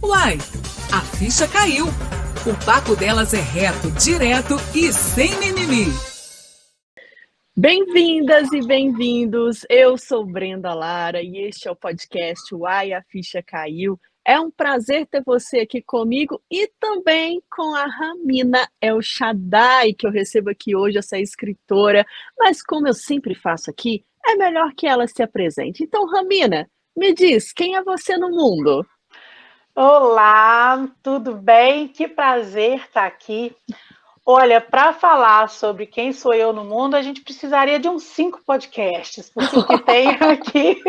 Uai, a ficha caiu. O papo delas é reto, direto e sem mimimi. Bem-vindas e bem-vindos, eu sou Brenda Lara e este é o podcast Uai, a Ficha Caiu. É um prazer ter você aqui comigo e também com a Ramina El Shaddai, que eu recebo aqui hoje, essa escritora. Mas como eu sempre faço aqui, é melhor que ela se apresente. Então, Ramina, me diz, quem é você no mundo? Olá, tudo bem? Que prazer estar aqui. Olha, para falar sobre quem sou eu no mundo, a gente precisaria de uns 5 podcasts, porque o que tem aqui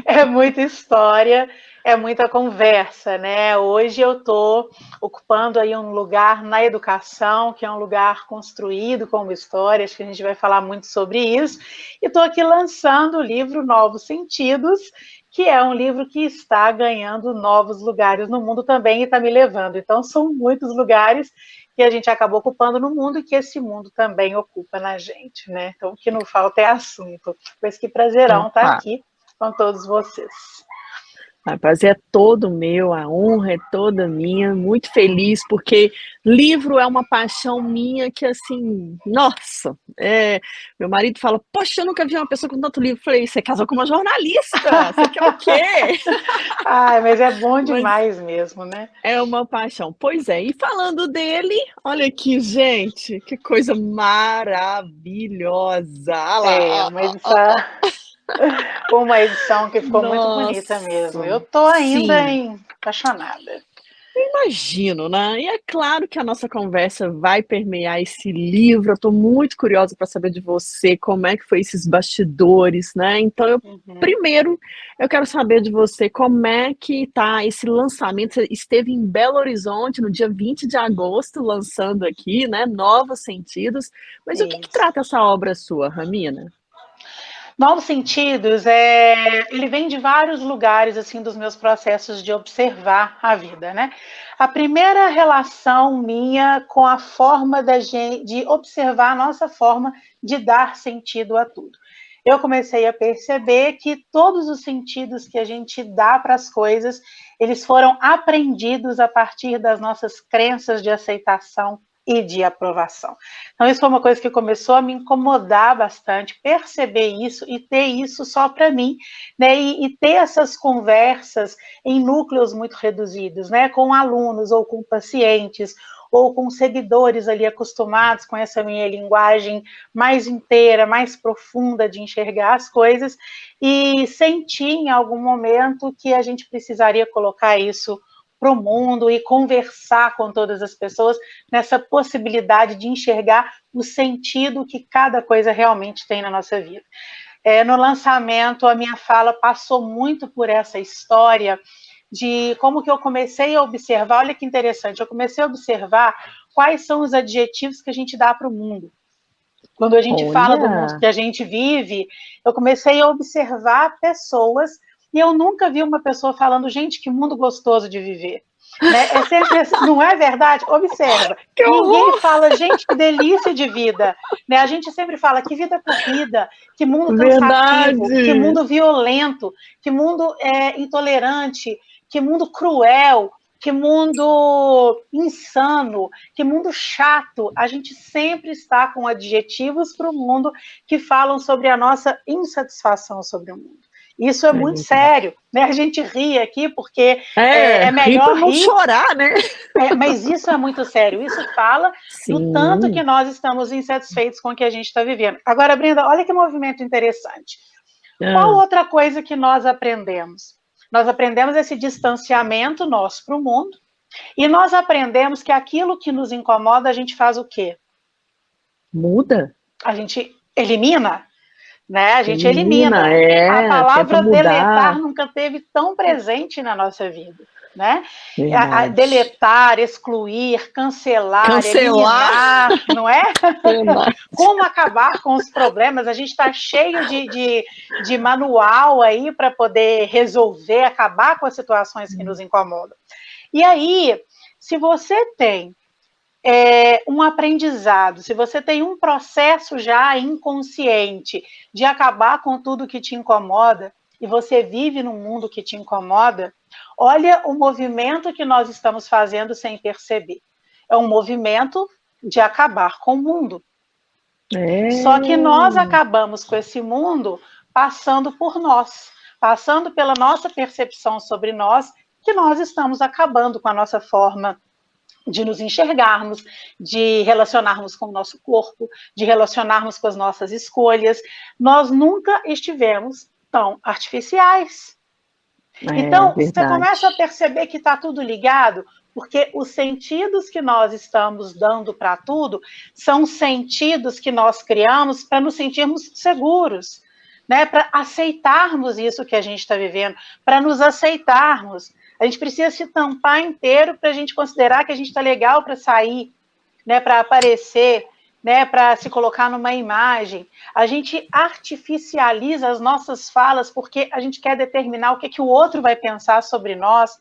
é muita história, é muita conversa, né? Hoje eu estou ocupando aí um lugar na educação, que é um lugar construído com histórias, que a gente vai falar muito sobre isso, e estou aqui lançando o livro Novos Sentidos, que é um livro que está ganhando novos lugares no mundo também e está me levando. Então, são muitos lugares que a gente acabou ocupando no mundo e que esse mundo também ocupa na gente, né? Então, o que não falta é assunto. Pois que prazerão estar Opa! aqui com todos vocês. O prazer é todo meu, a honra é toda minha, muito feliz, porque livro é uma paixão minha que, assim, nossa, meu marido fala, poxa, eu nunca vi uma pessoa com tanto livro. Eu falei, você casou com uma jornalista, você quer o quê? Ai, mas é bom Mas demais mesmo, né? é uma paixão. Pois é, e falando dele, olha aqui, gente, que coisa maravilhosa. Olha É lá, uma ó, ó, edição, ó. uma edição que ficou muito bonita mesmo. Eu Nossa, estou ainda sim. apaixonada. Imagino, né? E é claro que a nossa conversa vai permear esse livro. Eu estou muito curiosa para saber de você, como é que foi esses bastidores, né? Então, Uhum. primeiro, eu quero saber de você como é que tá esse lançamento. Você esteve em Belo Horizonte no dia 20 de agosto, lançando aqui, né? Novos Sentidos. Mas o que Isso. trata essa obra sua, Ramina? Novos Sentidos, ele vem de vários lugares assim dos meus processos de observar a vida, né? A primeira relação minha com a forma da gente, de observar a nossa forma de dar sentido a tudo. Eu comecei a perceber que todos os sentidos que a gente dá para as coisas, eles foram aprendidos a partir das nossas crenças de aceitação e de aprovação. Então, isso foi uma coisa que começou a me incomodar bastante, perceber isso e ter isso só para mim, né? E ter essas conversas em núcleos muito reduzidos, né? Com alunos ou com pacientes, ou com seguidores ali acostumados com essa minha linguagem mais inteira, mais profunda de enxergar as coisas, e senti em algum momento que a gente precisaria colocar isso para o mundo e conversar com todas as pessoas nessa possibilidade de enxergar o sentido que cada coisa realmente tem na nossa vida. No lançamento, a minha fala passou muito por essa história de como que eu comecei a observar, olha que interessante, eu comecei a observar quais são os adjetivos que a gente dá para o mundo. Quando a gente fala do mundo Olha, que a gente vive, eu comecei a observar pessoas e eu nunca vi uma pessoa falando, gente, que mundo gostoso de viver. Né? É sempre assim, não é verdade? Observa. que Ninguém horror! fala, gente, que delícia de vida. Né? A gente sempre fala, que vida corrida, que mundo cansativo, que Verdade! mundo violento, que mundo intolerante, que mundo cruel, que mundo insano, que mundo chato. A gente sempre está com adjetivos para o mundo que falam sobre a nossa insatisfação sobre o mundo. Isso é É muito verdade. sério, né? A gente ri aqui porque É, é rir para melhor não rir, chorar, né? mas isso é muito sério. Isso fala do tanto que Sim. nós estamos insatisfeitos com o que a gente está vivendo. Agora, Brenda, olha que movimento interessante. Qual Ah, outra coisa que nós aprendemos? Nós aprendemos esse distanciamento nosso para o mundo e nós aprendemos que aquilo que nos incomoda, a gente faz o quê? muda, A gente elimina, né? A gente elimina, elimina. A tenta palavra deletar mudar. nunca teve tão presente na nossa vida, né? Verdade. Deletar, excluir, cancelar, Cancelar, eliminar, não é? verdade. Como acabar com os problemas? A gente está cheio de manual aí para poder resolver, acabar com as situações que nos incomodam. E aí, se você tem um aprendizado, se você tem um processo já inconsciente de acabar com tudo que te incomoda, e você vive num mundo que te incomoda, Olha o movimento que nós estamos fazendo sem perceber. É um movimento de acabar com o mundo. Só que nós acabamos com esse mundo passando por nós, passando pela nossa percepção sobre nós, que nós estamos acabando com a nossa forma de nos enxergarmos, de relacionarmos com o nosso corpo, de relacionarmos com as nossas escolhas. Nós nunca estivemos tão artificiais. Então, você começa a perceber que está tudo ligado, porque os sentidos que nós estamos dando para tudo são sentidos que nós criamos para nos sentirmos seguros, né? Para aceitarmos isso que a gente está vivendo, para nos aceitarmos. A gente precisa se tampar inteiro para a gente considerar que a gente está legal para sair, né? Para aparecer, né, para se colocar numa imagem. A gente artificializa as nossas falas porque a gente quer determinar o que o outro vai pensar sobre nós.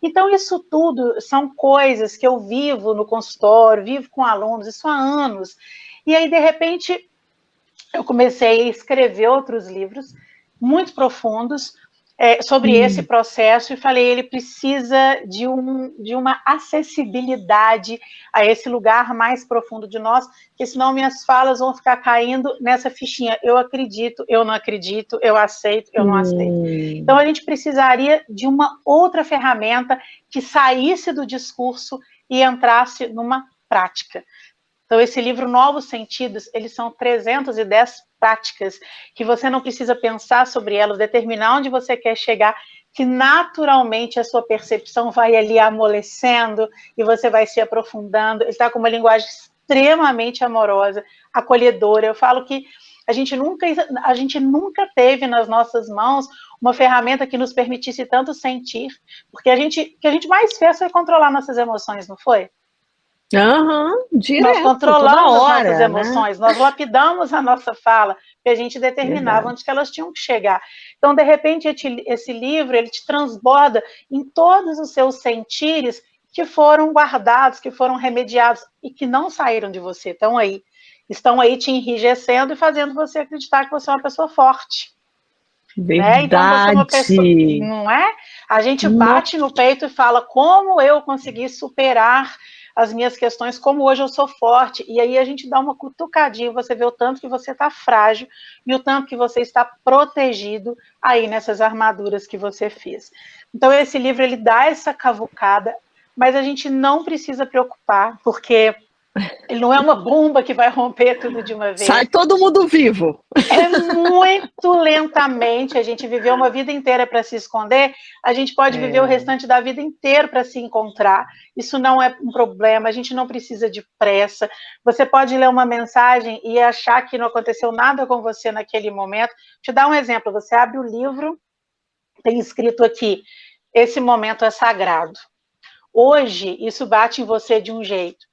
Então, isso tudo são coisas que eu vivo no consultório, vivo com alunos, isso há anos. E aí, de repente, eu comecei a escrever outros livros muito profundos sobre esse processo e falei, ele precisa de uma acessibilidade a esse lugar mais profundo de nós, porque senão minhas falas vão ficar caindo nessa fichinha. Eu acredito, eu não acredito, eu aceito, eu não aceito. Então, a gente precisaria de uma outra ferramenta que saísse do discurso e entrasse numa prática. Então, esse livro, Novos Sentidos, eles são 310 práticas que você não precisa pensar sobre elas, determinar onde você quer chegar, que naturalmente a sua percepção vai ali amolecendo e você vai se aprofundando. Ele está com uma linguagem extremamente amorosa, acolhedora. Eu falo que a gente nunca teve nas nossas mãos uma ferramenta que nos permitisse tanto sentir, porque o que a gente mais fez foi controlar nossas emoções, não foi? Direto, nós controlamos toda hora, as nossas emoções, né? Nós lapidamos a nossa fala, e a gente determinava onde que elas tinham que chegar. Então, de repente, esse livro, ele te transborda em todos os seus sentires que foram guardados, que foram remediados e que não saíram de você, estão aí te enrijecendo e fazendo você acreditar que você é uma pessoa forte. Verdade. Né? Então, você é uma pessoa, não é? A gente bate no peito e fala, como eu consegui superar as minhas questões, como hoje eu sou forte, e aí a gente dá uma cutucadinha, você vê o tanto que você está frágil e o tanto que você está protegido aí nessas armaduras que você fez. Então, esse livro, ele dá essa cavucada, mas a gente não precisa preocupar, porque ele não é uma bomba que vai romper tudo de uma vez. Sai todo mundo vivo. É muito lentamente. A gente viveu uma vida inteira para se esconder, a gente pode viver o restante da vida inteira para se encontrar. Isso não é um problema, a gente não precisa de pressa. Você pode ler uma mensagem e achar que não aconteceu nada com você naquele momento. Te dar um exemplo, você abre o livro, tem escrito aqui, esse momento é sagrado. Hoje, isso bate em você de um jeito.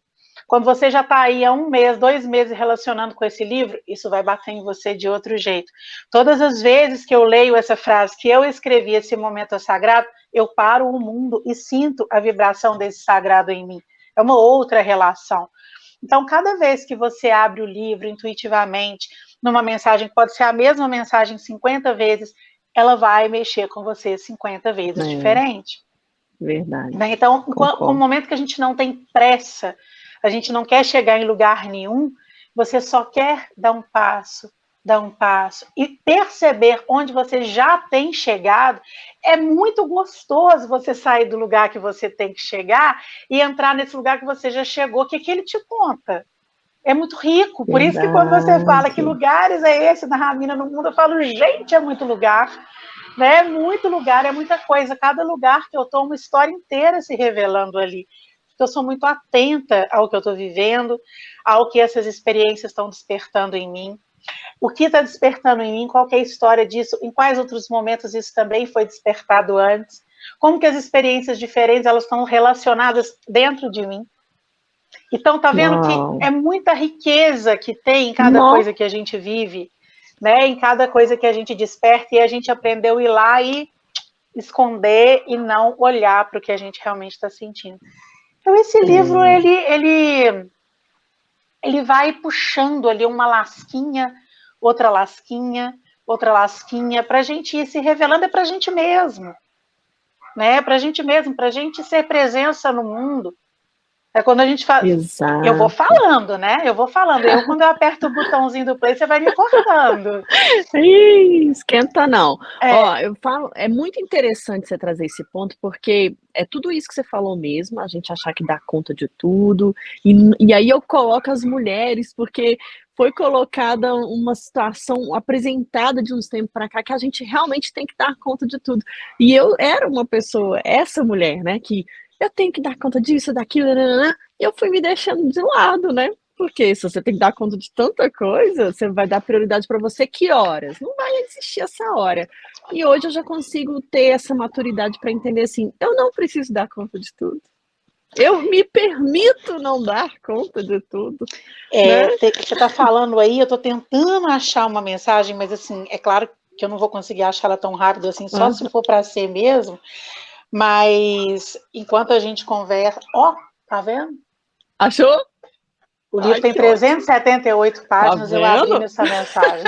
Quando você já está aí há 1 mês, 2 meses relacionando com esse livro, isso vai bater em você de outro jeito. Todas as vezes que eu leio essa frase, que eu escrevi esse momento é sagrado, eu paro o mundo e sinto a vibração desse sagrado em mim. É uma outra relação. Então, cada vez que você abre o livro intuitivamente, numa mensagem, pode ser a mesma mensagem 50 vezes, ela vai mexer com você 50 vezes diferente. Verdade. Então, no momento que a gente não tem pressa, a gente não quer chegar em lugar nenhum, você só quer dar um passo, e perceber onde você já tem chegado. É muito gostoso você sair do lugar que você tem que chegar e entrar nesse lugar que você já chegou, que ele te conta. É muito rico, por isso que quando você fala que lugares é esse da Ramina no mundo, eu falo, gente, é muito lugar, né? Muito lugar, é muita coisa. Cada lugar que eu estou, uma história inteira se revelando ali. Eu sou muito atenta ao que eu estou vivendo, ao que essas experiências estão despertando em mim. O que está despertando em mim, qual que é a história disso, em quais outros momentos isso também foi despertado antes, como que as experiências diferentes elas estão relacionadas dentro de mim. Então, tá vendo que é muita riqueza que tem em cada coisa que a gente vive, né? Em cada coisa que a gente desperta, e a gente aprendeu a ir lá e esconder e não olhar para o que a gente realmente está sentindo. Então, esse livro, ele vai puxando ali uma lasquinha, outra lasquinha, para a gente ir se revelando, é para a gente mesmo. né? Para a gente mesmo, para a gente ser presença no mundo. É quando a gente fala. Exato. Eu vou falando, né? Eu vou falando. Quando eu aperto o botãozinho do play, você vai me cortando. Ih, esquenta não. Ó, eu falo, é muito interessante você trazer esse ponto, porque é tudo isso que você falou mesmo, a gente achar que dá conta de tudo, e aí eu coloco as mulheres, porque foi colocada uma situação apresentada de uns tempos para cá que a gente realmente tem que dar conta de tudo. E eu era uma pessoa, essa mulher, né, que eu tenho que dar conta disso, daquilo, e eu fui me deixando de lado, né? Porque se você tem que dar conta de tanta coisa, você vai dar prioridade para você que horas? Não vai existir essa hora. E hoje eu já consigo ter essa maturidade para entender assim, eu não preciso dar conta de tudo. Eu me permito não dar conta de tudo. Né? Você está falando aí, eu estou tentando achar uma mensagem, mas assim, é claro que eu não vou conseguir achar ela tão rápido assim, só se for para ser mesmo. Mas enquanto a gente conversa, tá vendo? Achou? O livro tem 378 páginas, eu abri nessa mensagem.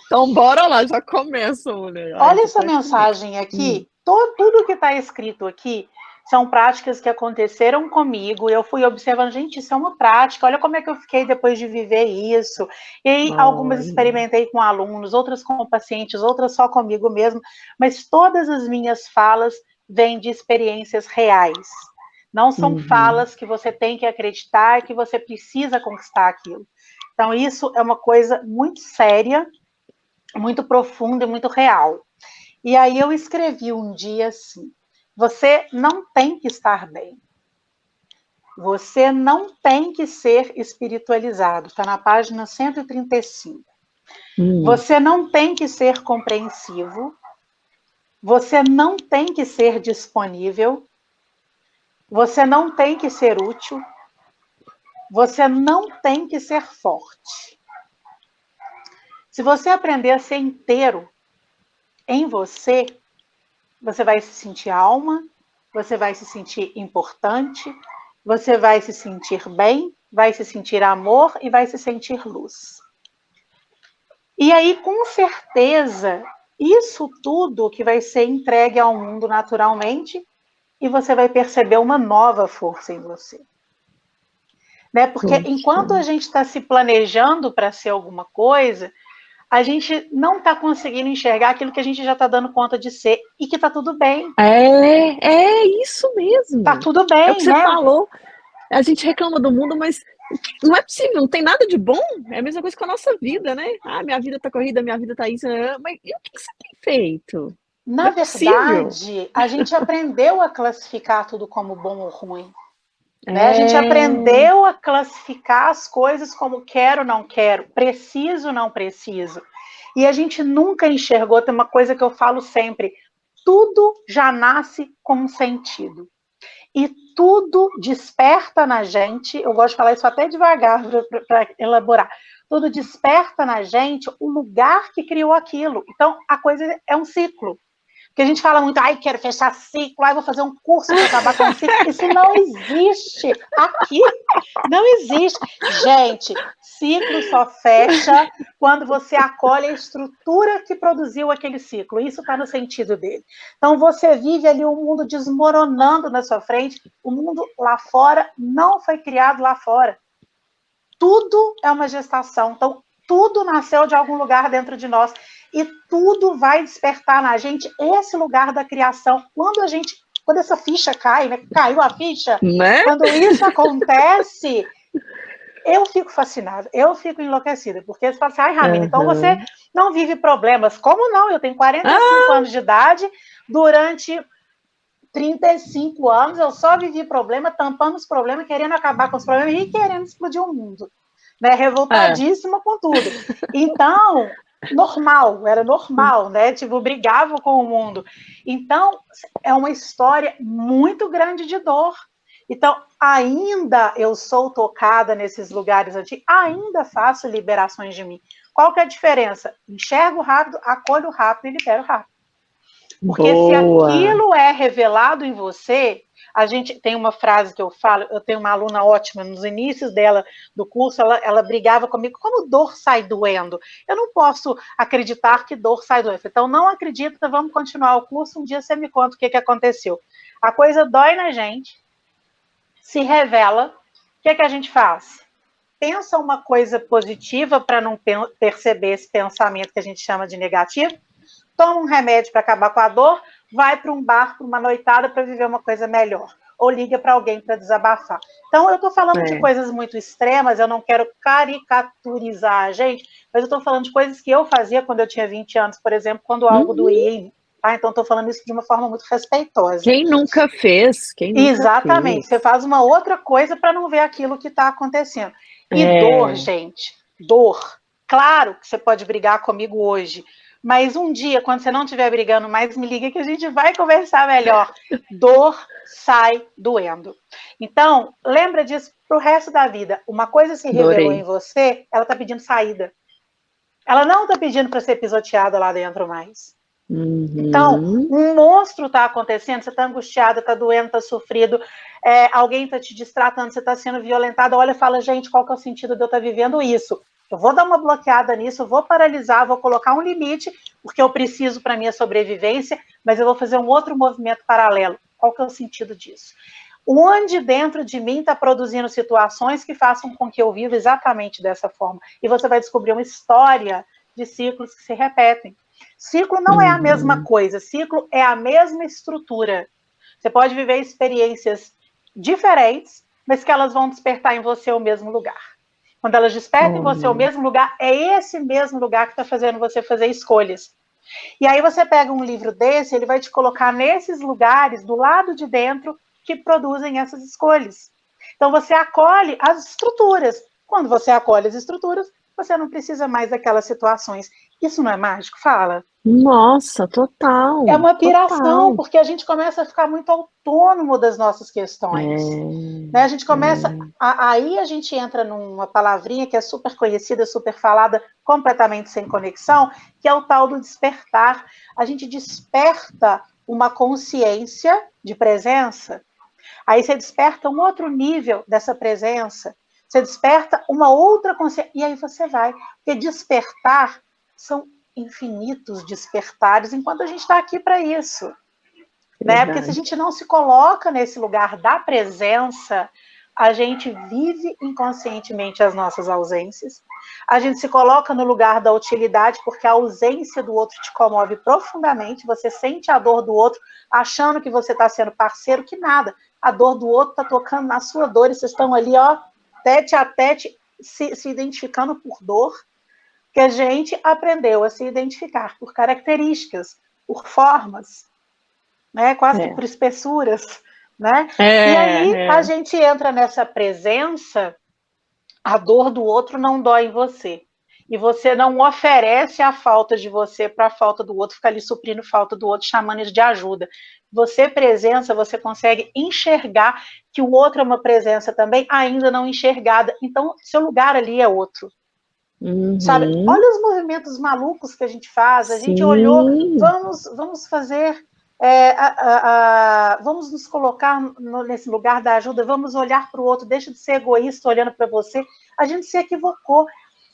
Então bora lá, já começa, mulher. Olha essa mensagem aqui, tudo que está escrito aqui são práticas que aconteceram comigo, eu fui observando, gente, isso é uma prática, olha como é que eu fiquei depois de viver isso. E aí, algumas experimentei com alunos, outras com pacientes, outras só comigo mesmo, mas todas as minhas falas vêm de experiências reais. Não são falas que você tem que acreditar e que você precisa conquistar aquilo. Então, isso é uma coisa muito séria, muito profunda e muito real. E aí eu escrevi um dia assim, você não tem que estar bem. Você não tem que ser espiritualizado. Está na página 135. Você não tem que ser compreensivo. Você não tem que ser disponível. Você não tem que ser útil. Você não tem que ser forte. Se você aprender a ser inteiro em você, você vai se sentir alma, você vai se sentir importante, você vai se sentir bem, vai se sentir amor e vai se sentir luz. E aí, com certeza, isso tudo que vai ser entregue ao mundo naturalmente e você vai perceber uma nova força em você. Né? Porque enquanto a gente está se planejando para ser alguma coisa, a gente não está conseguindo enxergar aquilo que a gente já está dando conta de ser e que está tudo bem. É isso mesmo. Está tudo bem, é o que você falou. A gente reclama do mundo, mas não é possível, não tem nada de bom. É a mesma coisa com a nossa vida, né? Minha vida está corrida, minha vida está isso. Mas e o que você tem feito? Na verdade, a gente aprendeu a classificar tudo como bom ou ruim. Né? A gente aprendeu a classificar as coisas como quero, não quero, preciso, não preciso. E a gente nunca enxergou, tem uma coisa que eu falo sempre, tudo já nasce com um sentido. E tudo desperta na gente, eu gosto de falar isso até devagar para elaborar, tudo desperta na gente o lugar que criou aquilo. Então, a coisa é um ciclo. Porque a gente fala muito, quero fechar ciclo, vou fazer um curso para acabar com o ciclo. Isso não existe aqui. Não existe. Gente, ciclo só fecha quando você acolhe a estrutura que produziu aquele ciclo. Isso está no sentido dele. Então, você vive ali o mundo desmoronando na sua frente. O mundo lá fora não foi criado lá fora. Tudo é uma gestação. Então, tudo nasceu de algum lugar dentro de nós. E tudo vai despertar na gente esse lugar da criação. Quando essa ficha cai, né? Caiu a ficha, né? Quando isso acontece, eu fico fascinada, eu fico enlouquecida, porque você fala assim, Ramina, então você não vive problemas. Como não? Eu tenho 45 anos de idade, durante 35 anos eu só vivi problema, tampando os problemas, querendo acabar com os problemas e querendo explodir o mundo. Né? Revoltadíssima com tudo. Então... era normal, né? Tipo, brigava com o mundo. Então, é uma história muito grande de dor. Então, ainda eu sou tocada nesses lugares antigos, ainda faço liberações de mim. Qual que é a diferença? Enxergo rápido, acolho rápido e libero rápido. Porque se aquilo é revelado em você, A gente tem uma frase que eu falo, eu tenho uma aluna ótima, nos inícios dela, do curso, ela brigava comigo, como dor sai doendo? Eu não posso acreditar que dor sai doendo. Então, não acredita, vamos continuar o curso, um dia você me conta o que aconteceu. A coisa dói na gente, se revela, o que a gente faz? Pensa uma coisa positiva para não perceber esse pensamento que a gente chama de negativo, toma um remédio para acabar com a dor, vai para um bar, para uma noitada para viver uma coisa melhor, ou liga para alguém para desabafar. Então, eu estou falando de coisas muito extremas, eu não quero caricaturizar a gente, mas eu estou falando de coisas que eu fazia quando eu tinha 20 anos, por exemplo, quando algo doía em mim. Tá? Então, estou falando isso de uma forma muito respeitosa. Quem nunca fez? Exatamente, você faz uma outra coisa para não ver aquilo que está acontecendo. E dor, gente, dor. Claro que você pode brigar comigo hoje, mas um dia, quando você não estiver brigando mais, me liga que a gente vai conversar melhor. Dor sai doendo. Então, lembra disso pro resto da vida. Uma coisa se revelou em você, ela está pedindo saída. Ela não está pedindo para ser pisoteada lá dentro mais. Então, um monstro está acontecendo, você está angustiada, está doendo, está sofrido, alguém está te distratando, você está sendo violentada, olha e fala, gente, qual que é o sentido de eu estar vivendo isso? Eu vou dar uma bloqueada nisso, vou paralisar, vou colocar um limite, porque eu preciso para a minha sobrevivência, mas eu vou fazer um outro movimento paralelo. Qual que é o sentido disso? Onde dentro de mim está produzindo situações que façam com que eu viva exatamente dessa forma? E você vai descobrir uma história de ciclos que se repetem. Ciclo não é a mesma coisa, ciclo é a mesma estrutura. Você pode viver experiências diferentes, mas que elas vão despertar em você o mesmo lugar. Quando elas despertam em você o mesmo lugar, é esse mesmo lugar que está fazendo você fazer escolhas. E aí você pega um livro desse, ele vai te colocar nesses lugares, do lado de dentro, que produzem essas escolhas. Então você acolhe as estruturas. Quando você acolhe as estruturas, você não precisa mais daquelas situações. Isso não é mágico? Fala. Nossa, total. É uma piração, porque a gente começa a ficar muito autônomo das nossas questões. Né? A gente começa... Aí a gente entra numa palavrinha que é super conhecida, super falada, completamente sem conexão, que é o tal do despertar. A gente desperta uma consciência de presença, aí você desperta um outro nível dessa presença, você desperta uma outra consciência, e aí você vai. Porque despertar são infinitos despertares, enquanto a gente está aqui para isso. Né? Porque se a gente não se coloca nesse lugar da presença, a gente vive inconscientemente as nossas ausências, a gente se coloca no lugar da utilidade, porque a ausência do outro te comove profundamente, você sente a dor do outro, achando que você está sendo parceiro, que nada. A dor do outro está tocando na sua dor, e vocês estão ali, ó, tete a tete, se identificando por dor, que a gente aprendeu a se identificar por características, por formas, né? Quase que por espessuras, né? E aí a gente entra nessa presença, a dor do outro não dói em você. E você não oferece a falta de você para a falta do outro, ficar ali suprindo falta do outro, chamando ele de ajuda. Você, presença, você consegue enxergar que o outro é uma presença também, ainda não enxergada. Então, seu lugar ali é outro. Sabe? Olha os movimentos malucos que a gente faz. A gente olhou, vamos fazer... vamos nos colocar nesse lugar da ajuda, vamos olhar para o outro, deixa de ser egoísta olhando para você. A gente se equivocou.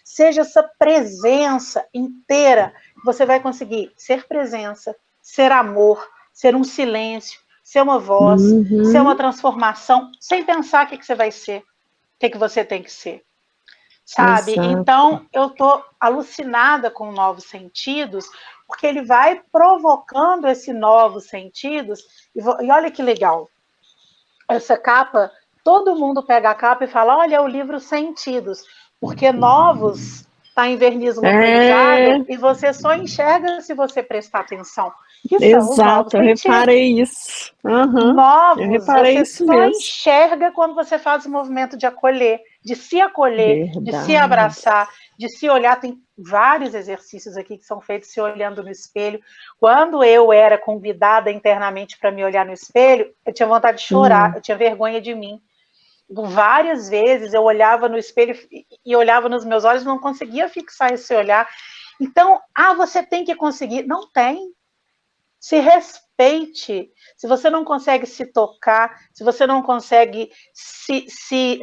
Seja essa presença inteira, você vai conseguir ser presença, ser amor, ser um silêncio, ser uma voz, ser uma transformação, sem pensar o que você vai ser, o que você tem que ser. Sabe? Exato. Então, eu estou alucinada com novos sentidos, porque ele vai provocando esses novos sentidos, e olha que legal, essa capa, todo mundo pega a capa e fala, olha, é o livro Sentidos, porque novos está em verniz localizado, e você só enxerga se você prestar atenção. Exato, eu reparei isso. Novos, eu reparei você só enxerga quando você faz o movimento de acolher, de se acolher, de se abraçar, de se olhar. Tem vários exercícios aqui que são feitos se olhando no espelho. Quando eu era convidada internamente para me olhar no espelho, eu tinha vontade de chorar, eu tinha vergonha de mim. Várias vezes eu olhava no espelho e olhava nos meus olhos, não conseguia fixar esse olhar. Então, você tem que conseguir. Não tem. se respeite. Se você não consegue se tocar, se você não consegue se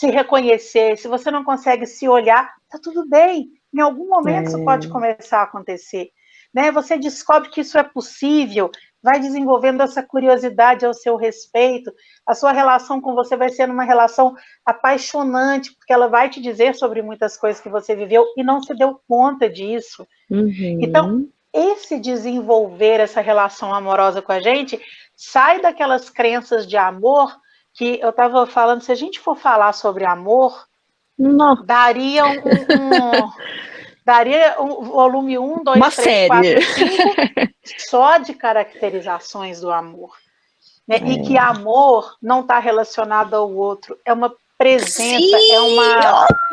reconhecer, se você não consegue se olhar, tá tudo bem. Em algum momento isso pode começar a acontecer. Né? Você descobre que isso é possível, vai desenvolvendo essa curiosidade ao seu respeito, a sua relação com você vai sendo uma relação apaixonante, porque ela vai te dizer sobre muitas coisas que você viveu e não se deu conta disso. Então, esse desenvolver essa relação amorosa com a gente, sai daquelas crenças de amor, que eu estava falando, se a gente for falar sobre amor, daria daria um volume 1, 2, uma 3, série. 4, 5, só de caracterizações do amor. Né? E que amor não está relacionado ao outro, é uma presença, Sim! é um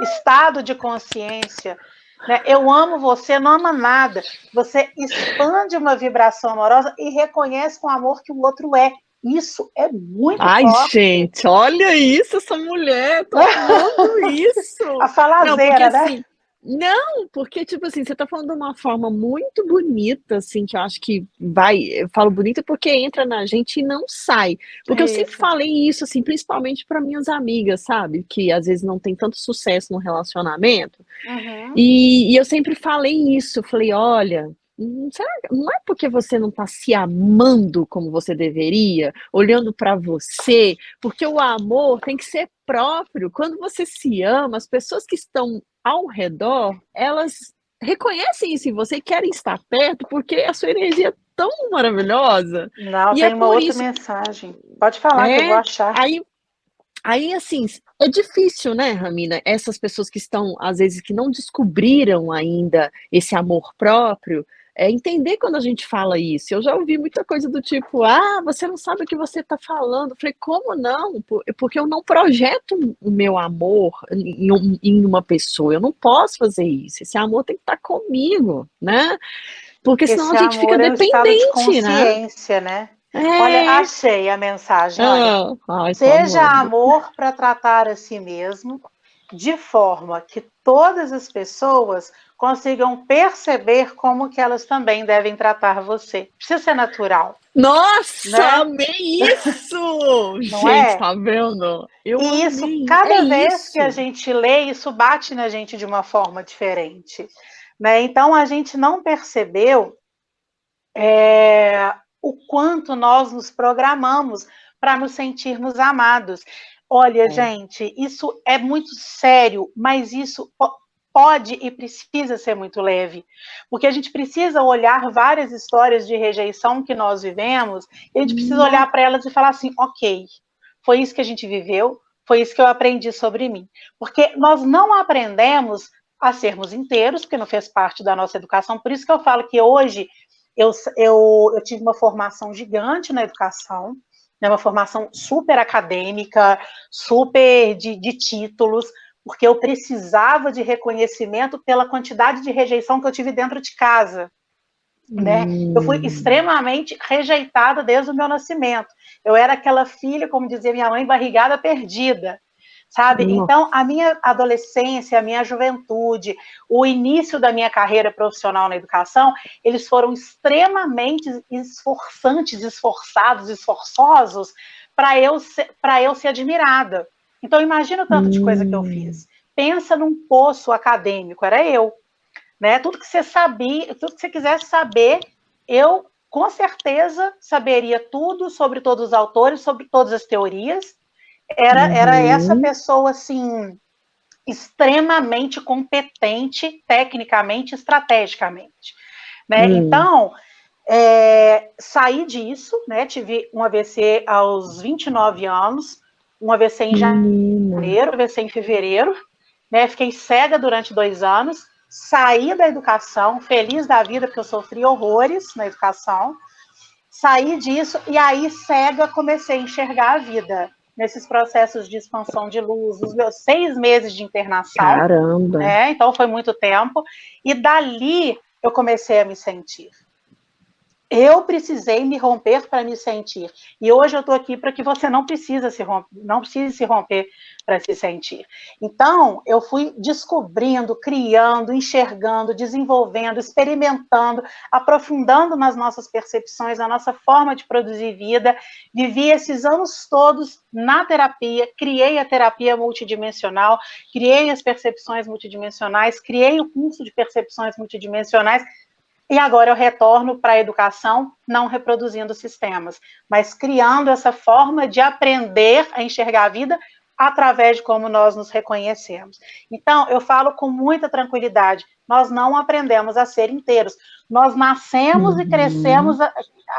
estado de consciência. Né? Eu amo você, não ama nada. Você expande uma vibração amorosa e reconhece com amor que o outro é. Isso é muito forte. Ai, gente, olha isso, essa mulher, tô amando isso. A falazeira, né? Assim, não, porque, tipo assim, você tá falando de uma forma muito bonita, assim, que eu acho que eu falo bonita porque entra na gente e não sai. Porque eu sempre falei isso, assim, principalmente para minhas amigas, sabe? Que às vezes não tem tanto sucesso no relacionamento. E eu sempre falei isso, falei, olha, não é porque você não está se amando como você deveria, olhando para você, porque o amor tem que ser próprio. Quando você se ama, as pessoas que estão ao redor, elas reconhecem isso em você e querem estar perto, porque a sua energia é tão maravilhosa. Não, e tem uma outra mensagem. Pode falar que eu vou achar. Aí, assim, é difícil, né, Ramina? Essas pessoas que estão, às vezes, que não descobriram ainda esse amor próprio, entender quando a gente fala isso. Eu já ouvi muita coisa do tipo, você não sabe o que você está falando. Eu falei, como não? Porque eu não projeto o meu amor em uma pessoa. Eu não posso fazer isso. Esse amor tem que estar comigo, né? Porque senão Esse a gente fica amor é um estado de dependente, consciência, né? Olha, achei a mensagem. Olha, seja amor para tratar a si mesmo, de forma que todas as pessoas consigam perceber como que elas também devem tratar você. Precisa ser natural. Nossa, né? Amei isso! Gente, tá vendo? E isso, cada vez que a gente lê, isso bate na gente de uma forma diferente. Né? Então, a gente não percebeu o quanto nós nos programamos para nos sentirmos amados. Olha, gente, isso é muito sério, mas isso pode e precisa ser muito leve, porque a gente precisa olhar várias histórias de rejeição que nós vivemos, e a gente precisa olhar para elas e falar assim, ok, foi isso que a gente viveu, foi isso que eu aprendi sobre mim. Porque nós não aprendemos a sermos inteiros, porque não fez parte da nossa educação, por isso que eu falo que hoje eu tive uma formação gigante na educação, né, uma formação super acadêmica, super de títulos, porque eu precisava de reconhecimento pela quantidade de rejeição que eu tive dentro de casa. Né? Eu fui extremamente rejeitada desde o meu nascimento. Eu era aquela filha, como dizia minha mãe, barrigada perdida. Sabe? Então, a minha adolescência, a minha juventude, o início da minha carreira profissional na educação, eles foram extremamente esforçosos para eu ser admirada. Então, imagina o tanto de coisa que eu fiz. Pensa num poço acadêmico, era eu. Né? Tudo que você sabia, tudo que você quisesse saber, eu, com certeza, saberia tudo sobre todos os autores, sobre todas as teorias. Era essa pessoa, assim, extremamente competente, tecnicamente, estrategicamente. Né? Então, saí disso, né? Tive um AVC aos 29 anos, um AVC em janeiro, AVC em fevereiro, né? Fiquei cega durante 2 anos, saí da educação, feliz da vida, porque eu sofri horrores na educação, saí disso, e aí, cega, comecei a enxergar a vida, nesses processos de expansão de luz, os meus 6 meses de internação. Caramba! Então, foi muito tempo, e dali eu comecei a me sentir. Eu precisei me romper para me sentir. E hoje eu estou aqui para que você não precise se romper para se sentir. Então, eu fui descobrindo, criando, enxergando, desenvolvendo, experimentando, aprofundando nas nossas percepções, na nossa forma de produzir vida. Vivi esses anos todos na terapia, criei a terapia multidimensional, criei as percepções multidimensionais, criei o curso de percepções multidimensionais. E agora eu retorno para a educação, não reproduzindo sistemas, mas criando essa forma de aprender a enxergar a vida através de como nós nos reconhecemos. Então, eu falo com muita tranquilidade, nós não aprendemos a ser inteiros, nós nascemos e crescemos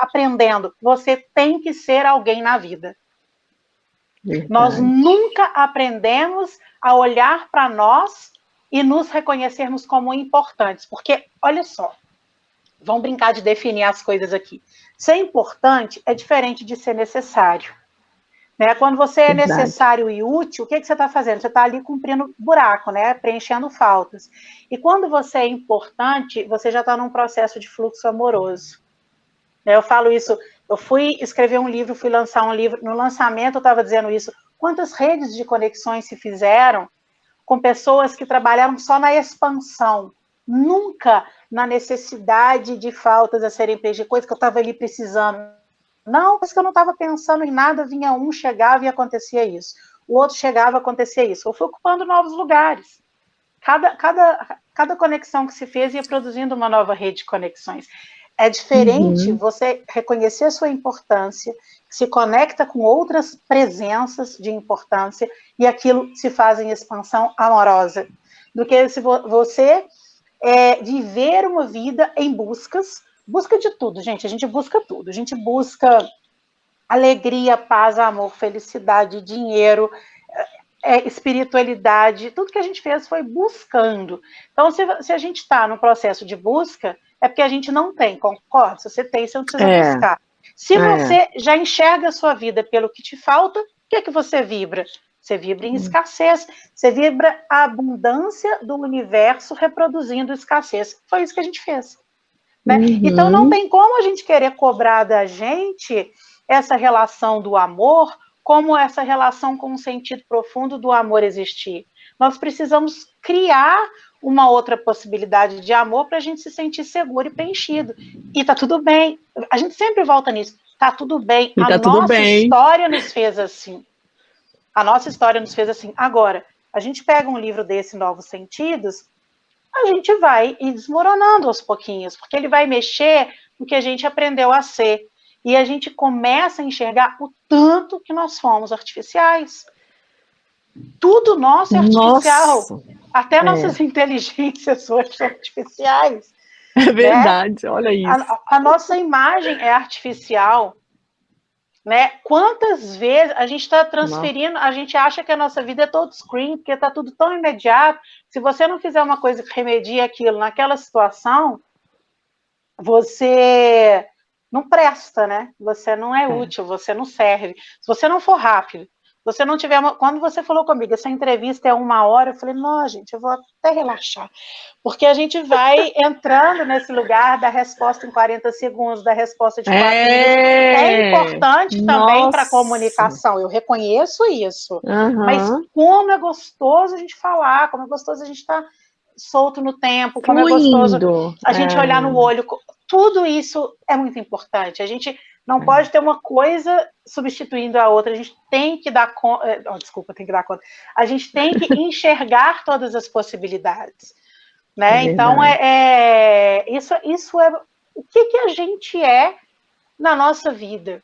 aprendendo, você tem que ser alguém na vida. Verdade. Nós nunca aprendemos a olhar para nós e nos reconhecermos como importantes, porque, olha só, vamos brincar de definir as coisas aqui. Ser importante é diferente de ser necessário. Né? Quando você é necessário e útil, o que você está fazendo? Você está ali cumprindo buraco, né? Preenchendo faltas. E quando você é importante, você já está num processo de fluxo amoroso. Eu falo isso, eu fui escrever um livro, fui lançar um livro, no lançamento eu estava dizendo isso, quantas redes de conexões se fizeram com pessoas que trabalharam só na expansão, nunca na necessidade de faltas a serem preenchidas, coisa que eu estava ali precisando. Não, coisa que eu não estava pensando em nada, vinha um, chegava e acontecia isso. O outro chegava e acontecia isso. Eu fui ocupando novos lugares. Cada conexão que se fez ia produzindo uma nova rede de conexões. É diferente você reconhecer a sua importância, se conecta com outras presenças de importância e aquilo se faz em expansão amorosa, do que se você viver uma vida em busca de tudo, gente, a gente busca tudo, a gente busca alegria, paz, amor, felicidade, dinheiro, espiritualidade, tudo que a gente fez foi buscando. Então, se a gente está no processo de busca, é porque a gente não tem, concorda? Se você tem, você não precisa buscar. Se você já enxerga a sua vida pelo que te falta, o que você vibra? Você vibra em escassez, você vibra a abundância do universo reproduzindo escassez. Foi isso que a gente fez. Né? Então, não tem como a gente querer cobrar da gente essa relação do amor como essa relação com o sentido profundo do amor existir. Nós precisamos criar uma outra possibilidade de amor para a gente se sentir seguro e preenchido. E tá tudo bem. A gente sempre volta nisso. Tá tudo bem. A nossa história nos fez assim. A nossa história nos fez assim. Agora, a gente pega um livro desse, Novos Sentidos, a gente vai ir desmoronando aos pouquinhos, porque ele vai mexer no que a gente aprendeu a ser. E a gente começa a enxergar o tanto que nós fomos artificiais. Tudo nosso é artificial. Nossa, até nossas inteligências hoje são artificiais. É verdade, né? Olha isso. A nossa imagem é artificial. Né? Quantas vezes a gente está transferindo, a gente acha que a nossa vida é todo screen, porque está tudo tão imediato. Se você não fizer uma coisa que remedie aquilo naquela situação, você não presta, né? Você não é útil, você não serve. Se você não for rápido, se você não tiver Quando você falou comigo, essa entrevista é 1 hora, eu falei, não, gente, eu vou até relaxar. Porque a gente vai entrando nesse lugar da resposta em 40 segundos, da resposta de 4 minutos. É importante também para a comunicação, eu reconheço isso. Mas como é gostoso a gente falar, como é gostoso a gente estar solto no tempo, como é gostoso a gente olhar no olho. Tudo isso é muito importante. A gente não pode ter uma coisa substituindo a outra. A gente tem que dar conta. Tem que dar conta. A gente tem que enxergar todas as possibilidades. Né? Então, isso é o que a gente é na nossa vida.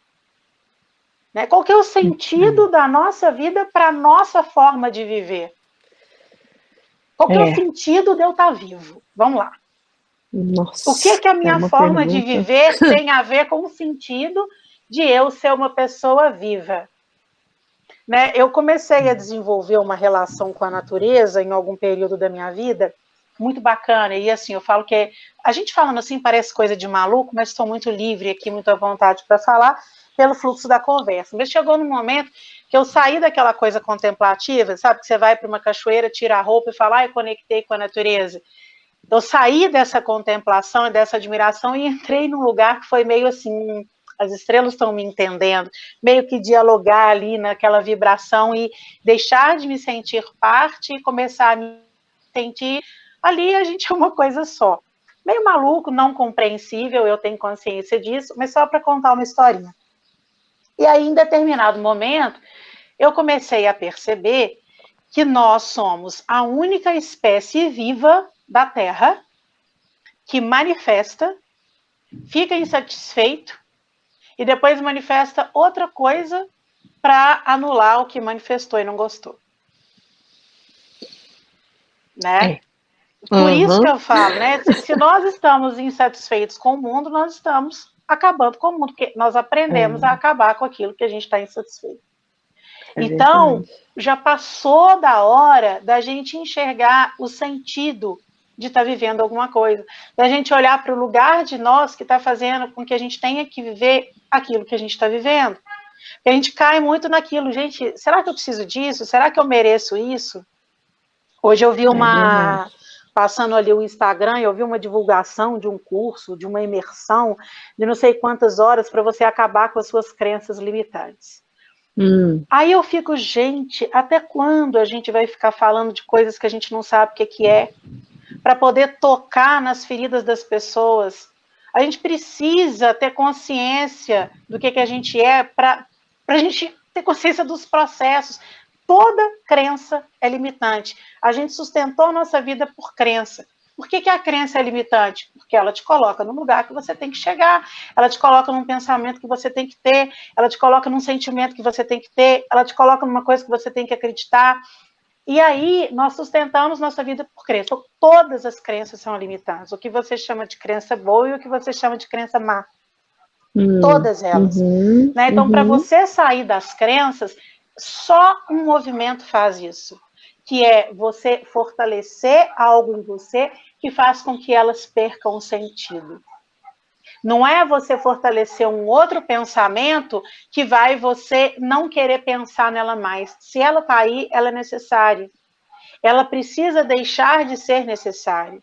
Né? Qual que é o sentido da nossa vida para a nossa forma de viver? Qual que é o sentido de eu estar vivo? Vamos lá. Nossa, o que a minha forma de viver tem a ver com o sentido de eu ser uma pessoa viva? Né? Eu comecei a desenvolver uma relação com a natureza em algum período da minha vida, muito bacana, e assim, eu falo que, a gente falando assim parece coisa de maluco, mas estou muito livre aqui, muito à vontade para falar, pelo fluxo da conversa. Mas chegou num momento que eu saí daquela coisa contemplativa, sabe, que você vai para uma cachoeira, tira a roupa e fala, eu conectei com a natureza. Eu saí dessa contemplação e dessa admiração e entrei num lugar que foi meio assim, as estrelas estão me entendendo, meio que dialogar ali naquela vibração e deixar de me sentir parte e começar a me sentir ali, a gente é uma coisa só. Meio maluco, não compreensível, eu tenho consciência disso, mas só para contar uma historinha. E aí, em determinado momento, eu comecei a perceber que nós somos a única espécie viva da Terra que manifesta, fica insatisfeito e depois manifesta outra coisa para anular o que manifestou e não gostou. Né? Por isso que eu falo, né? Se nós estamos insatisfeitos com o mundo, nós estamos acabando com o mundo, porque nós aprendemos a acabar com aquilo que a gente está insatisfeito. Então, já passou da hora da gente enxergar o sentido de estar vivendo alguma coisa, da gente olhar para o lugar de nós que está fazendo com que a gente tenha que viver aquilo que a gente está vivendo. E a gente cai muito naquilo, gente, será que eu preciso disso? Será que eu mereço isso? Hoje eu vi passando ali o Instagram, eu vi uma divulgação de um curso, de uma imersão, de não sei quantas horas para você acabar com as suas crenças limitantes. Aí eu fico, gente, até quando a gente vai ficar falando de coisas que a gente não sabe o que é, para poder tocar nas feridas das pessoas? A gente precisa ter consciência do que a gente é, para a gente ter consciência dos processos. Toda crença é limitante. A gente sustentou a nossa vida por crença. Por que a crença é limitante? Porque ela te coloca num lugar que você tem que chegar, ela te coloca num pensamento que você tem que ter, ela te coloca num sentimento que você tem que ter, ela te coloca numa coisa que você tem que acreditar. E aí, nós sustentamos nossa vida por crença. Então, todas as crenças são limitantes. O que você chama de crença boa e o que você chama de crença má. Todas elas. Né? Então, para você sair das crenças, só um movimento faz isso, que é você fortalecer algo em você que faz com que elas percam o sentido. Não é você fortalecer um outro pensamento que vai você não querer pensar nela mais. Se ela está aí, ela é necessária. Ela precisa deixar de ser necessária.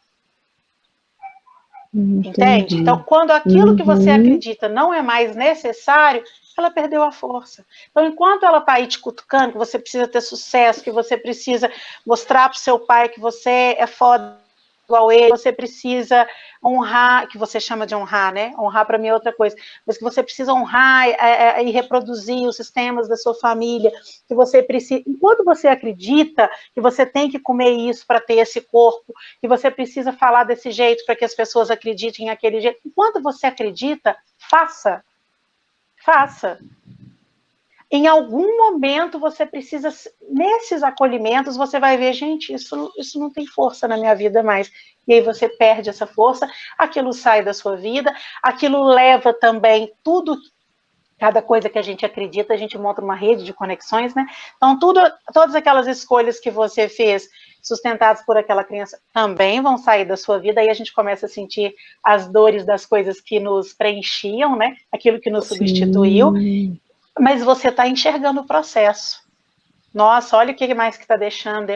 Entende? Então, quando aquilo que você acredita não é mais necessário, ela perdeu a força. Então, enquanto ela está aí te cutucando, que você precisa ter sucesso, que você precisa mostrar para o seu pai que você é foda igual ele, você precisa honrar, que você chama de honrar, né? Honrar para mim é outra coisa, mas que você precisa honrar e reproduzir os sistemas da sua família, que você precisa, enquanto você acredita que você tem que comer isso para ter esse corpo, que você precisa falar desse jeito para que as pessoas acreditem naquele jeito, enquanto você acredita, faça. Em algum momento você precisa, nesses acolhimentos, você vai ver, gente, isso não tem força na minha vida mais. E aí você perde essa força, aquilo sai da sua vida, aquilo leva também tudo, cada coisa que a gente acredita, a gente monta uma rede de conexões, né? Então, todas aquelas escolhas que você fez, sustentadas por aquela criança, também vão sair da sua vida, aí a gente começa a sentir as dores das coisas que nos preenchiam, né? Aquilo que nos substituiu. Mas você está enxergando o processo. Nossa, olha o que mais que está deixando,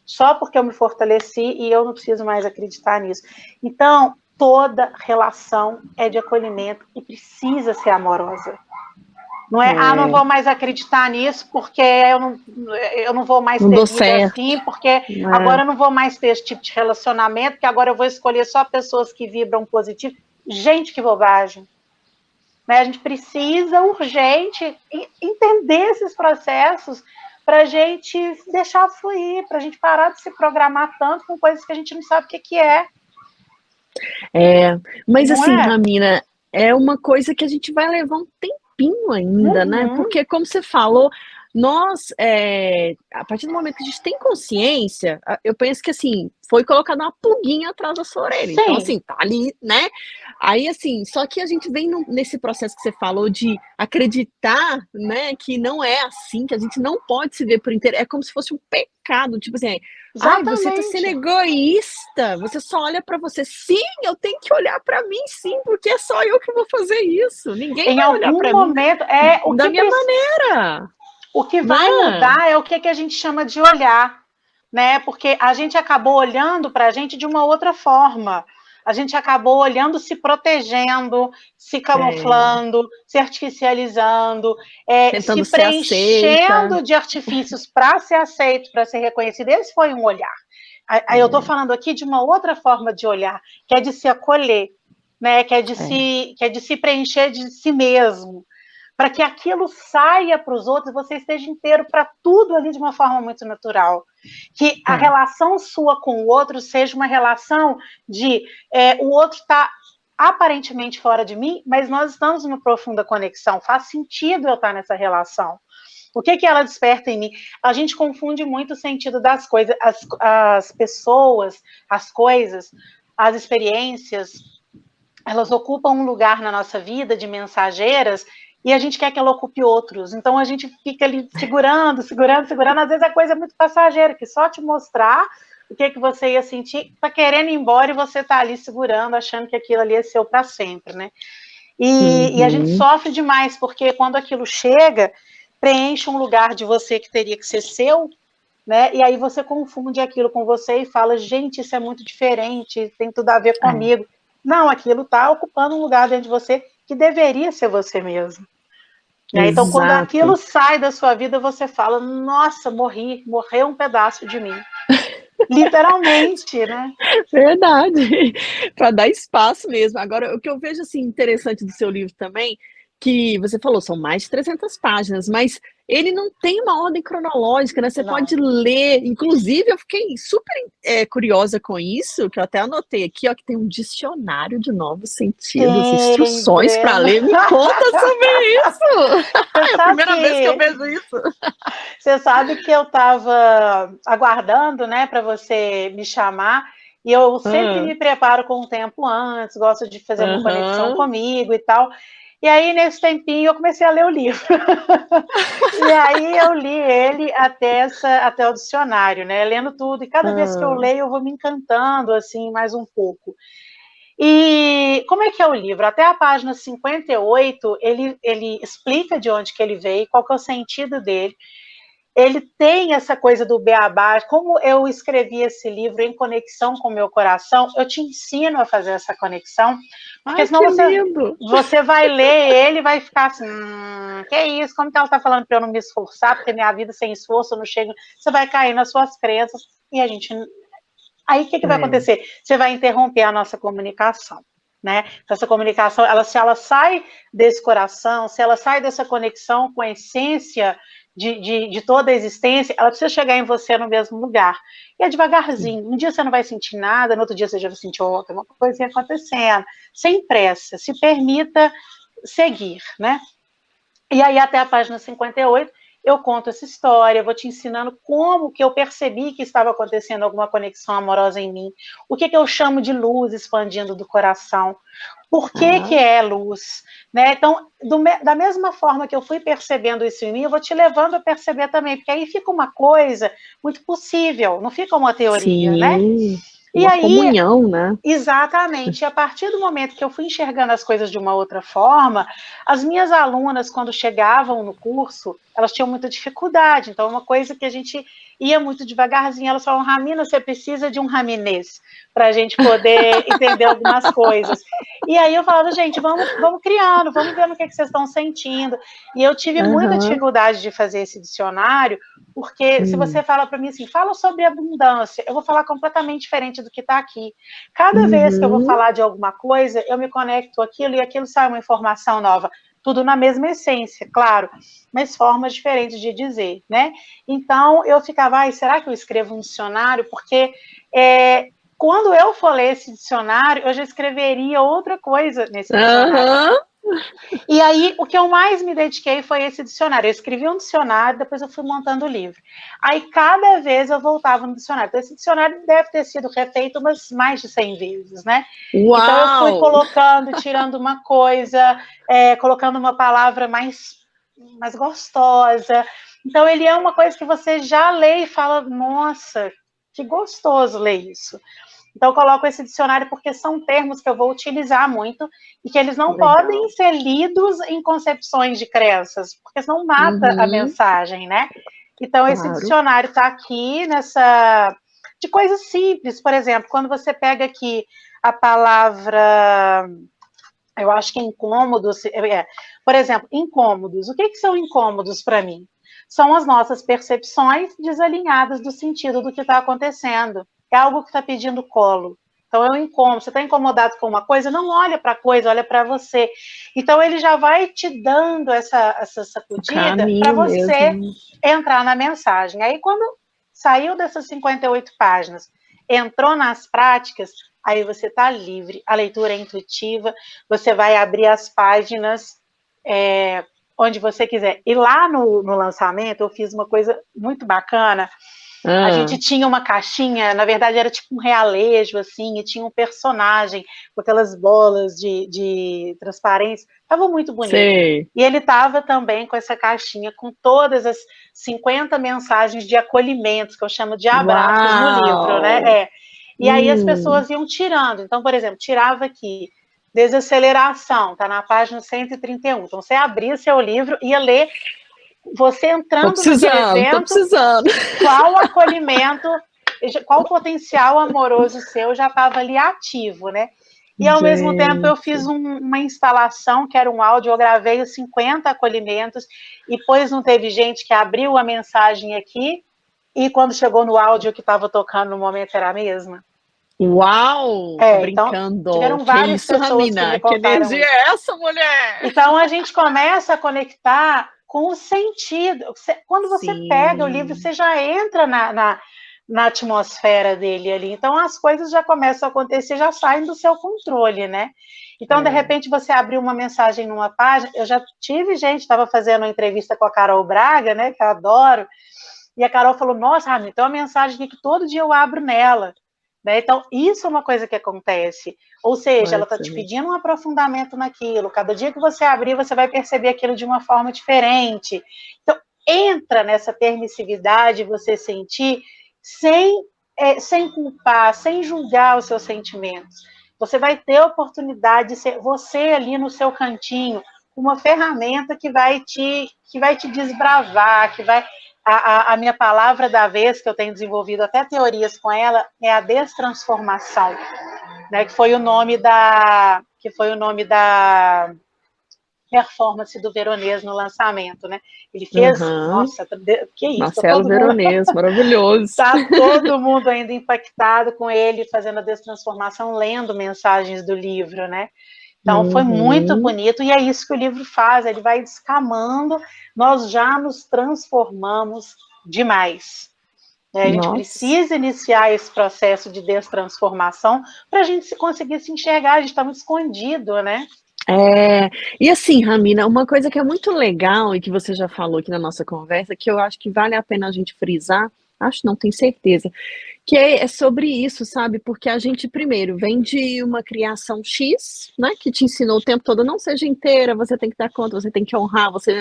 só porque eu me fortaleci e eu não preciso mais acreditar nisso. Então, toda relação é de acolhimento e precisa ser amorosa. Não é, não vou mais acreditar nisso porque eu não vou mais ter vida assim, porque agora eu não vou mais ter esse tipo de relacionamento, porque agora eu vou escolher só pessoas que vibram positivo. Gente, que bobagem. A gente precisa, urgente, entender esses processos para a gente deixar fluir, para a gente parar de se programar tanto com coisas que a gente não sabe o que é. Mas não assim, Ramina, é uma coisa que a gente vai levar um tempinho ainda, né? Porque, como você falou, nós, a partir do momento que a gente tem consciência, eu penso que, assim, foi colocada uma pulguinha atrás da sua orelha. Sim. Então, assim, tá ali, né? Aí, assim, só que a gente vem nesse processo que você falou de acreditar, né, que não é assim, que a gente não pode se ver por inteiro. É como se fosse um pecado, tipo assim, você tá sendo egoísta, você só olha pra você. Sim, eu tenho que olhar pra mim, sim, porque é só eu que vou fazer isso. Ninguém vai olhar pra mim. Em algum momento, da minha maneira. O que vai mudar é o que a gente chama de olhar. né? Porque a gente acabou olhando para a gente de uma outra forma. A gente acabou olhando, se protegendo, se camuflando, se artificializando, Tentando se ser aceita. preenchendo de artifícios para ser aceito, para ser reconhecido. Esse foi um olhar. Aí eu estou falando aqui de uma outra forma de olhar, que é de se acolher, né? Que é de se preencher de si mesmo, para que aquilo saia para os outros e você esteja inteiro para tudo ali de uma forma muito natural. Que a relação sua com o outro seja uma relação de o outro está aparentemente fora de mim, mas nós estamos numa profunda conexão, faz sentido eu estar nessa relação. O que ela desperta em mim? A gente confunde muito o sentido das coisas, as pessoas, as coisas, as experiências, elas ocupam um lugar na nossa vida de mensageiras e a gente quer que ela ocupe outros. Então a gente fica ali segurando. Às vezes a coisa é muito passageira, que só te mostrar o que você ia sentir, tá querendo ir embora e você tá ali segurando, achando que aquilo ali é seu para sempre, né? E a gente sofre demais, porque quando aquilo chega, preenche um lugar de você que teria que ser seu, né? E aí você confunde aquilo com você e fala, gente, isso é muito diferente, tem tudo a ver comigo. Não, aquilo está ocupando um lugar dentro de você que deveria ser você mesmo. Né? Então, quando aquilo sai da sua vida, você fala, nossa, morreu um pedaço de mim. Literalmente, né? Verdade, para dar espaço mesmo. Agora, o que eu vejo assim, interessante do seu livro também, que você falou, são mais de 300 páginas, mas ele não tem uma ordem cronológica, né? Você pode ler, inclusive eu fiquei super curiosa com isso, que eu até anotei aqui, ó, que tem um dicionário de novos sentidos, instruções para ler. Me conta sobre isso! É a primeira vez que eu vejo isso. Você sabe que eu estava aguardando, né, para você me chamar, e eu sempre me preparo com um tempo antes, gosto de fazer uma conexão comigo e tal. E aí, nesse tempinho, eu comecei a ler o livro. E aí eu li ele até o dicionário, né? Lendo tudo. E cada vez que eu leio, eu vou me encantando, assim, mais um pouco. E como é que é o livro? Até a página 58, ele explica de onde que ele veio, qual que é o sentido dele. Ele tem essa coisa do beabá. Como eu escrevi esse livro em conexão com o meu coração, eu te ensino a fazer essa conexão, porque senão você vai ler ele e vai ficar assim, que é isso? Como que ela está falando para eu não me esforçar, porque minha vida sem esforço não chega. Você vai cair nas suas crenças e a gente... Aí o que vai acontecer? Você vai interromper a nossa comunicação. Né? Então, essa comunicação, se ela sai desse coração, se ela sai dessa conexão com a essência de toda a existência, ela precisa chegar em você no mesmo lugar. E é devagarzinho. Um dia você não vai sentir nada, no outro dia você já vai sentir tem uma coisinha acontecendo. Sem pressa, se permita seguir, né? E aí, até a página 58, eu conto essa história, eu vou te ensinando como que eu percebi que estava acontecendo alguma conexão amorosa em mim, o que eu chamo de luz expandindo do coração, por que é luz, né? Então, da mesma forma que eu fui percebendo isso em mim, eu vou te levando a perceber também, porque aí fica uma coisa muito possível, não fica uma teoria, né? E uma comunhão, né? Exatamente. E a partir do momento que eu fui enxergando as coisas de uma outra forma, as minhas alunas, quando chegavam no curso, elas tinham muita dificuldade. Então, uma coisa que a gente ia muito devagarzinho, elas falavam, Ramina, você precisa de um raminês para a gente poder entender algumas coisas. E aí eu falava, gente, vamos criando, vamos ver no que vocês estão sentindo. E eu tive muita dificuldade de fazer esse dicionário, porque se você fala para mim assim, fala sobre abundância, eu vou falar completamente diferente do que está aqui. Cada vez que eu vou falar de alguma coisa, eu me conecto àquilo e aquilo sai uma informação nova. Tudo na mesma essência, claro, mas formas diferentes de dizer, né? Então, eu ficava, será que eu escrevo um dicionário? Porque quando eu for ler esse dicionário, eu já escreveria outra coisa nesse dicionário. E aí, o que eu mais me dediquei foi esse dicionário. Eu escrevi um dicionário, depois eu fui montando o livro. Aí, cada vez eu voltava no dicionário. Então, esse dicionário deve ter sido refeito umas mais de 100 vezes, né? Uau! Então, eu fui colocando, tirando uma coisa, colocando uma palavra mais gostosa. Então, ele é uma coisa que você já lê e fala, nossa, que gostoso ler isso. Então, eu coloco esse dicionário porque são termos que eu vou utilizar muito e que eles não podem ser lidos em concepções de crenças, porque senão mata a mensagem, né? Então, esse Claro. dicionário está aqui de coisas simples. Por exemplo, quando você pega aqui a palavra, eu acho que é incômodos, por exemplo, incômodos. O que são incômodos para mim? São as nossas percepções desalinhadas do sentido do que está acontecendo. É algo que está pedindo colo. Então, é um incômodo. Você está incomodado com uma coisa, não olha para a coisa, olha para você. Então, ele já vai te dando essa sacudida para você mesmo. entrar na mensagem. Aí, quando saiu dessas 58 páginas, entrou nas práticas, aí você está livre, a leitura é intuitiva, você vai abrir as páginas onde você quiser. E lá no lançamento, eu fiz uma coisa muito bacana. A gente tinha uma caixinha, na verdade era tipo um realejo, assim, e tinha um personagem com aquelas bolas de transparência. Estava muito bonito. Sei. E ele estava também com essa caixinha, com todas as 50 mensagens de acolhimentos, que eu chamo de abraços no livro, né? E aí as pessoas iam tirando. Então, por exemplo, tirava aqui, desaceleração, está na página 131. Então, você abria seu livro, ia ler, você entrando naquele evento, qual acolhimento, qual potencial amoroso seu já estava ali ativo, né? E ao mesmo tempo eu fiz uma instalação, que era um áudio, eu gravei os 50 acolhimentos, e depois não teve gente que abriu a mensagem aqui, e quando chegou no áudio que estava tocando no momento era a mesma. Uau! Brincando. Então, tiveram várias pessoas Ramina, que me contaram energia isso. é essa, mulher? Então a gente começa a conectar com o sentido. Quando você pega o livro, você já entra na atmosfera dele ali. Então as coisas já começam a acontecer, já saem do seu controle, né? Então, de repente, você abriu uma mensagem numa página. Eu já tive gente, estava fazendo uma entrevista com a Carol Braga, né? Que eu adoro. E a Carol falou, nossa, Ramiro, tem uma mensagem aqui que todo dia eu abro nela. Né? Então, isso é uma coisa que acontece. Ou seja, ela está te pedindo um aprofundamento naquilo. Cada dia que você abrir, você vai perceber aquilo de uma forma diferente. Então, entra nessa permissividade, você sentir, sem culpar, sem julgar os seus sentimentos. Você vai ter a oportunidade de ser você ali no seu cantinho, uma ferramenta que vai te desbravar, que vai... A minha palavra da vez, que eu tenho desenvolvido até teorias com ela, é a destransformação, né? Que foi o nome da performance do Veronês no lançamento, né? Ele fez, nossa, que isso? Marcelo Veronês, maravilhoso. Está todo mundo ainda impactado com ele fazendo a destransformação, lendo mensagens do livro, né? Então, foi muito bonito, e é isso que o livro faz, ele vai descamando, nós já nos transformamos demais. A gente precisa iniciar esse processo de destransformação para a gente conseguir se enxergar, a gente está muito escondido, né? E assim, Ramina, uma coisa que é muito legal, e que você já falou aqui na nossa conversa, que eu acho que vale a pena a gente frisar, acho não, tenho certeza, que é sobre isso, sabe? Porque a gente, primeiro, vem de uma criação X, né? Que te ensinou o tempo todo, não seja inteira, você tem que dar conta, você tem que honrar, você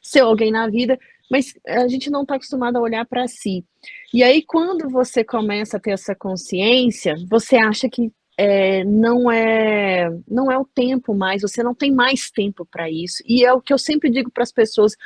ser alguém na vida, mas a gente não está acostumado a olhar para si. E aí, quando você começa a ter essa consciência, você acha que não é o tempo mais, você não tem mais tempo para isso. E é o que eu sempre digo para as pessoas,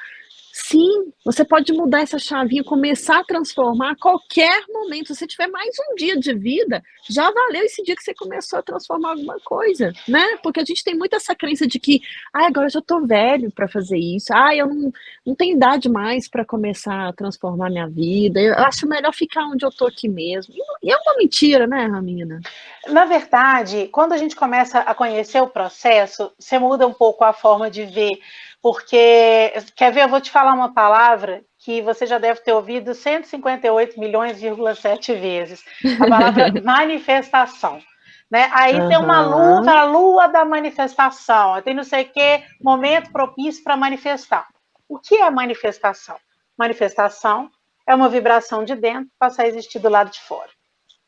sim, você pode mudar essa chavinha, começar a transformar a qualquer momento. Se você tiver mais um dia de vida, já valeu esse dia que você começou a transformar alguma coisa, né? Porque a gente tem muito essa crença de que, agora eu já tô velho para fazer isso, eu não tenho idade mais para começar a transformar minha vida, eu acho melhor ficar onde eu tô aqui mesmo. E é uma mentira, né, Ramina? Na verdade, quando a gente começa a conhecer o processo, você muda um pouco a forma de ver. Porque, quer ver, eu vou te falar uma palavra que você já deve ter ouvido 158 milhões,7 vezes. A palavra manifestação. Né? Aí tem uma lua, a lua da manifestação. Tem não sei o que, momento propício para manifestar. O que é manifestação? Manifestação é uma vibração de dentro passar a existir do lado de fora.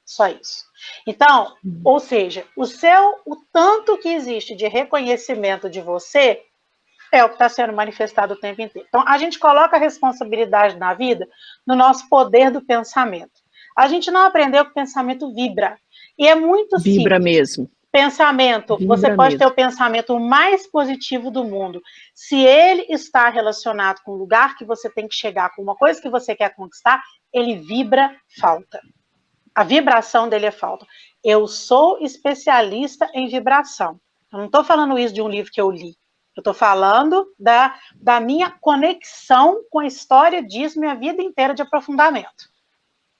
Só isso. Então, ou seja, o tanto que existe de reconhecimento de você é o que está sendo manifestado o tempo inteiro. Então, a gente coloca a responsabilidade na vida no nosso poder do pensamento. A gente não aprendeu que o pensamento vibra. E é muito Vibra simples. mesmo. Pensamento, você pode ter o pensamento mais positivo do mundo. Se ele está relacionado com um lugar que você tem que chegar, com uma coisa que você quer conquistar, ele vibra falta. A vibração dele é falta. Eu sou especialista em vibração. Eu não estou falando isso de um livro que eu li. Eu estou falando da minha conexão com a história disso, minha vida inteira de aprofundamento.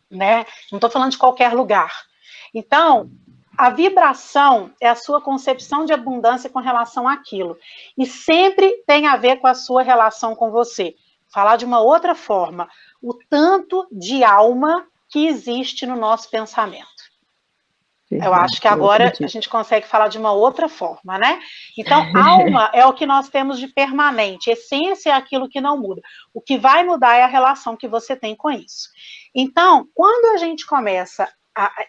Né? Não estou falando de qualquer lugar. Então, a vibração é a sua concepção de abundância com relação àquilo. E sempre tem a ver com a sua relação com você. Falar de uma outra forma, o tanto de alma que existe no nosso pensamento. Eu acho que agora a gente consegue falar de uma outra forma, né? Então, alma é o que nós temos de permanente, essência é aquilo que não muda. O que vai mudar é a relação que você tem com isso. Então, quando a gente começa,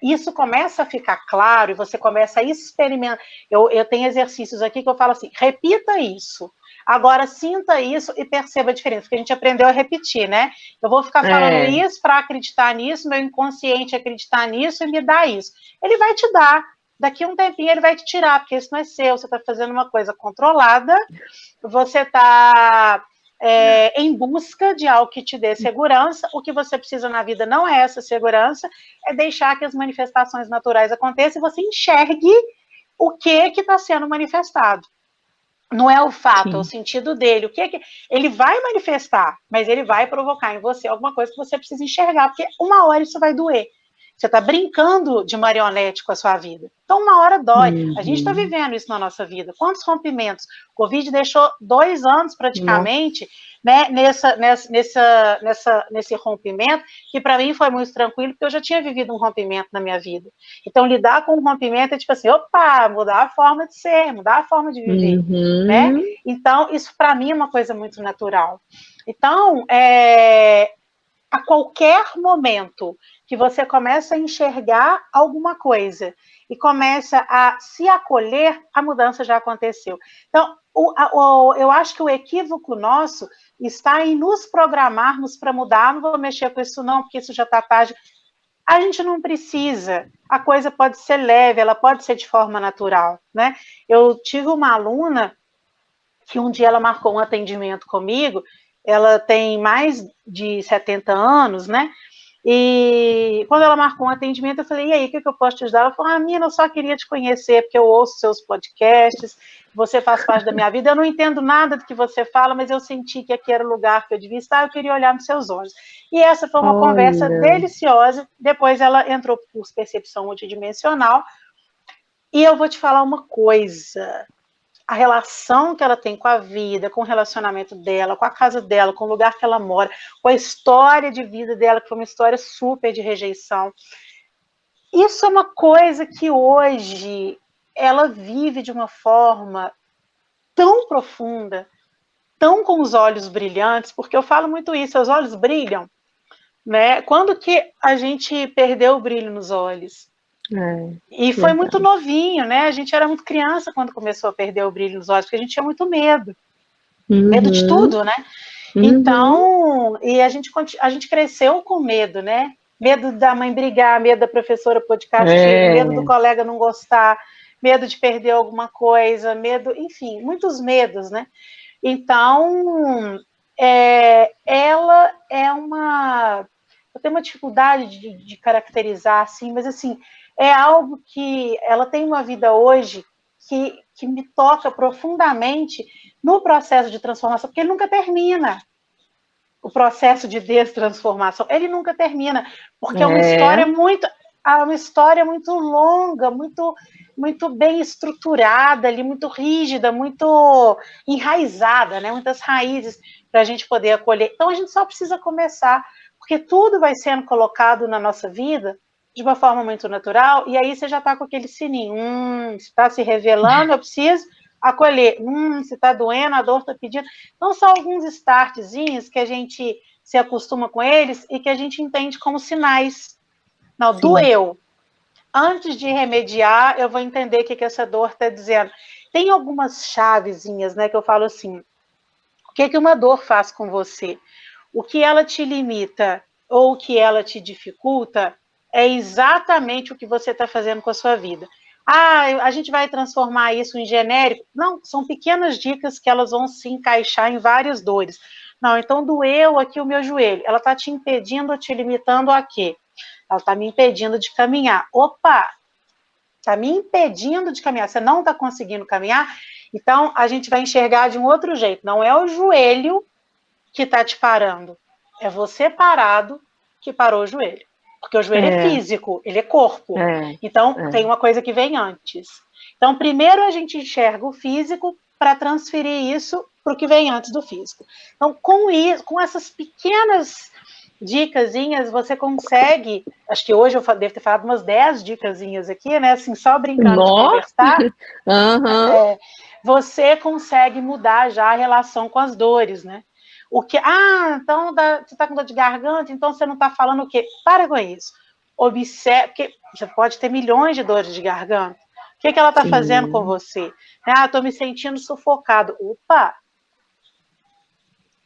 isso começa a ficar claro e você começa a experimentar. Eu tenho exercícios aqui que eu falo assim, repita isso. Agora sinta isso e perceba a diferença, porque a gente aprendeu a repetir, né? Eu vou ficar falando isso para acreditar nisso, meu inconsciente acreditar nisso e me dar isso. Ele vai te dar, daqui a um tempinho ele vai te tirar, porque isso não é seu, você está fazendo uma coisa controlada, você está em busca de algo que te dê segurança, o que você precisa na vida não é essa segurança, é deixar que as manifestações naturais aconteçam e você enxergue o que está sendo manifestado. Não é o fato, é o sentido dele. O que ele vai manifestar, mas ele vai provocar em você alguma coisa que você precisa enxergar, porque uma hora isso vai doer. Você está brincando de marionete com a sua vida. Então, uma hora dói. A gente está vivendo isso na nossa vida. Quantos rompimentos? O Covid deixou 2 anos, praticamente, né, nesse rompimento, que para mim foi muito tranquilo, porque eu já tinha vivido um rompimento na minha vida. Então, lidar com um rompimento é tipo assim, opa, mudar a forma de ser, mudar a forma de viver. Né? Então, isso para mim é uma coisa muito natural. Então, a qualquer momento que você começa a enxergar alguma coisa e começa a se acolher, a mudança já aconteceu. Então, eu acho que o equívoco nosso está em nos programarmos para mudar. Não vou mexer com isso não, porque isso já está tarde. A gente não precisa. A coisa pode ser leve, ela pode ser de forma natural. Né? Eu tive uma aluna que um dia ela marcou um atendimento comigo, ela tem mais de 70 anos, né? E quando ela marcou um atendimento, eu falei, e aí, o que eu posso te ajudar? Ela falou, Mina, eu só queria te conhecer, porque eu ouço seus podcasts, você faz parte da minha vida, eu não entendo nada do que você fala, mas eu senti que aqui era o lugar que eu devia estar, eu queria olhar nos seus olhos. E essa foi uma conversa deliciosa, depois ela entrou para o curso Percepção Multidimensional, e eu vou te falar uma coisa, a relação que ela tem com a vida, com o relacionamento dela, com a casa dela, com o lugar que ela mora, com a história de vida dela, que foi uma história super de rejeição. Isso é uma coisa que hoje ela vive de uma forma tão profunda, tão com os olhos brilhantes, porque eu falo muito isso, os olhos brilham, né? Quando que a gente perdeu o brilho nos olhos? E foi muito novinho, né? A gente era muito criança quando começou a perder o brilho nos olhos, porque a gente tinha muito medo. Medo de tudo, né? Então, e a gente cresceu com medo, né? Medo da mãe brigar, medo da professora pôr de castigo, medo do colega não gostar, medo de perder alguma coisa, medo, enfim, muitos medos, né? Então, ela é uma... Eu tenho uma dificuldade de caracterizar, assim, mas, assim, é algo que ela tem uma vida hoje que me toca profundamente no processo de transformação, porque ele nunca termina. O processo de destransformação, ele nunca termina, porque é uma história muito longa, muito bem estruturada, ali, muito rígida, muito enraizada, né? Muitas raízes para a gente poder acolher. Então, a gente só precisa começar, porque tudo vai sendo colocado na nossa vida de uma forma muito natural, e aí você já está com aquele sininho, está se revelando, eu preciso acolher, se está doendo, a dor está pedindo. Então, são alguns startzinhos que a gente se acostuma com eles e que a gente entende como sinais. Não, doeu. Antes de remediar, eu vou entender o que essa dor está dizendo. Tem algumas chavezinhas, né, que eu falo assim, o que uma dor faz com você? O que ela te limita ou o que ela te dificulta é exatamente o que você está fazendo com a sua vida. a gente vai transformar isso em genérico. Não, são pequenas dicas que elas vão se encaixar em várias dores. Não, então doeu aqui o meu joelho. Ela está te impedindo, te limitando a quê? Ela está me impedindo de caminhar. Opa! Está me impedindo de caminhar. Você não está conseguindo caminhar? Então, a gente vai enxergar de um outro jeito. Não é o joelho que está te parando. É você parado que parou o joelho. Porque o joelho é físico, ele é corpo. Então, tem uma coisa que vem antes. Então, primeiro a gente enxerga o físico para transferir isso para o que vem antes do físico. Então, com essas pequenas dicasinhas, você consegue... Acho que hoje eu devo ter falado umas 10 dicasinhas aqui, né? Assim, só brincando de conversar. Você consegue mudar já a relação com as dores, né? Então você está com dor de garganta, então você não está falando o quê? Para com isso. Observe, porque você pode ter milhões de dores de garganta. O que ela está fazendo com você? Estou me sentindo sufocado. Opa!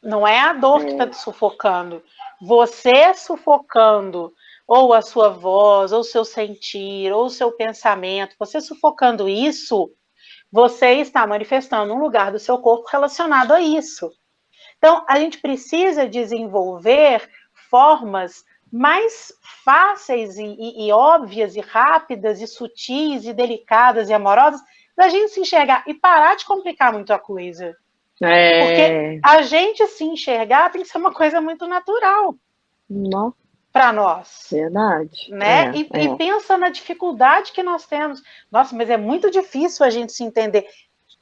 Não é a dor que está te sufocando. Você sufocando, ou a sua voz, ou o seu sentir, ou o seu pensamento, você sufocando isso, você está manifestando um lugar do seu corpo relacionado a isso. Então, a gente precisa desenvolver formas mais fáceis e óbvias e rápidas e sutis e delicadas e amorosas da gente se enxergar e parar de complicar muito a coisa. Porque a gente se enxergar tem que ser uma coisa muito natural para nós. Verdade. Né? E pensa na dificuldade que nós temos. Nossa, mas é muito difícil a gente se entender.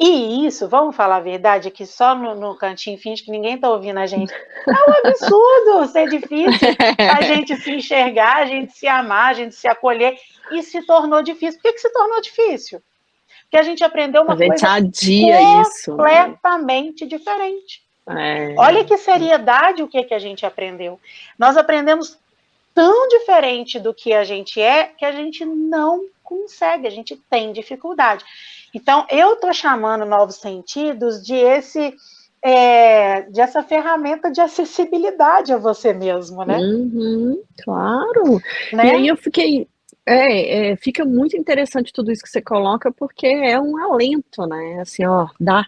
E isso, vamos falar a verdade aqui só no cantinho, finge que ninguém está ouvindo a gente. É um absurdo ser difícil a gente se enxergar, a gente se amar, a gente se acolher. E se tornou difícil. Por que se tornou difícil? Porque a gente aprendeu uma coisa completamente diferente. Olha que seriedade o que a gente aprendeu. Nós aprendemos tão diferente do que a gente é, que a gente não consegue, a gente tem dificuldade. Então, eu estou chamando Novos Sentidos dessa ferramenta de acessibilidade a você mesmo, né? Claro. Né? E aí eu fiquei... fica muito interessante tudo isso que você coloca, porque é um alento, né? Assim, dá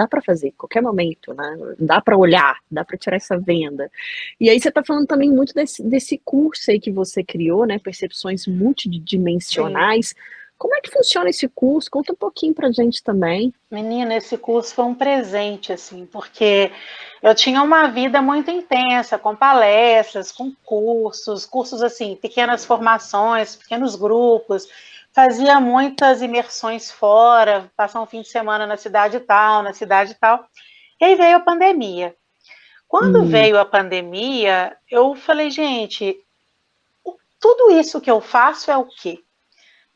para fazer em qualquer momento, né? Dá para olhar, dá para tirar essa venda. E aí você está falando também muito desse curso aí que você criou, né? Percepções multidimensionais. Sim. Como é que funciona esse curso? Conta um pouquinho pra gente também. Menina, esse curso foi um presente, assim, porque eu tinha uma vida muito intensa, com palestras, com cursos assim, pequenas formações, pequenos grupos, fazia muitas imersões fora, passar um fim de semana na cidade tal, e aí veio a pandemia. Quando veio a pandemia, eu falei, gente, tudo isso que eu faço é o quê?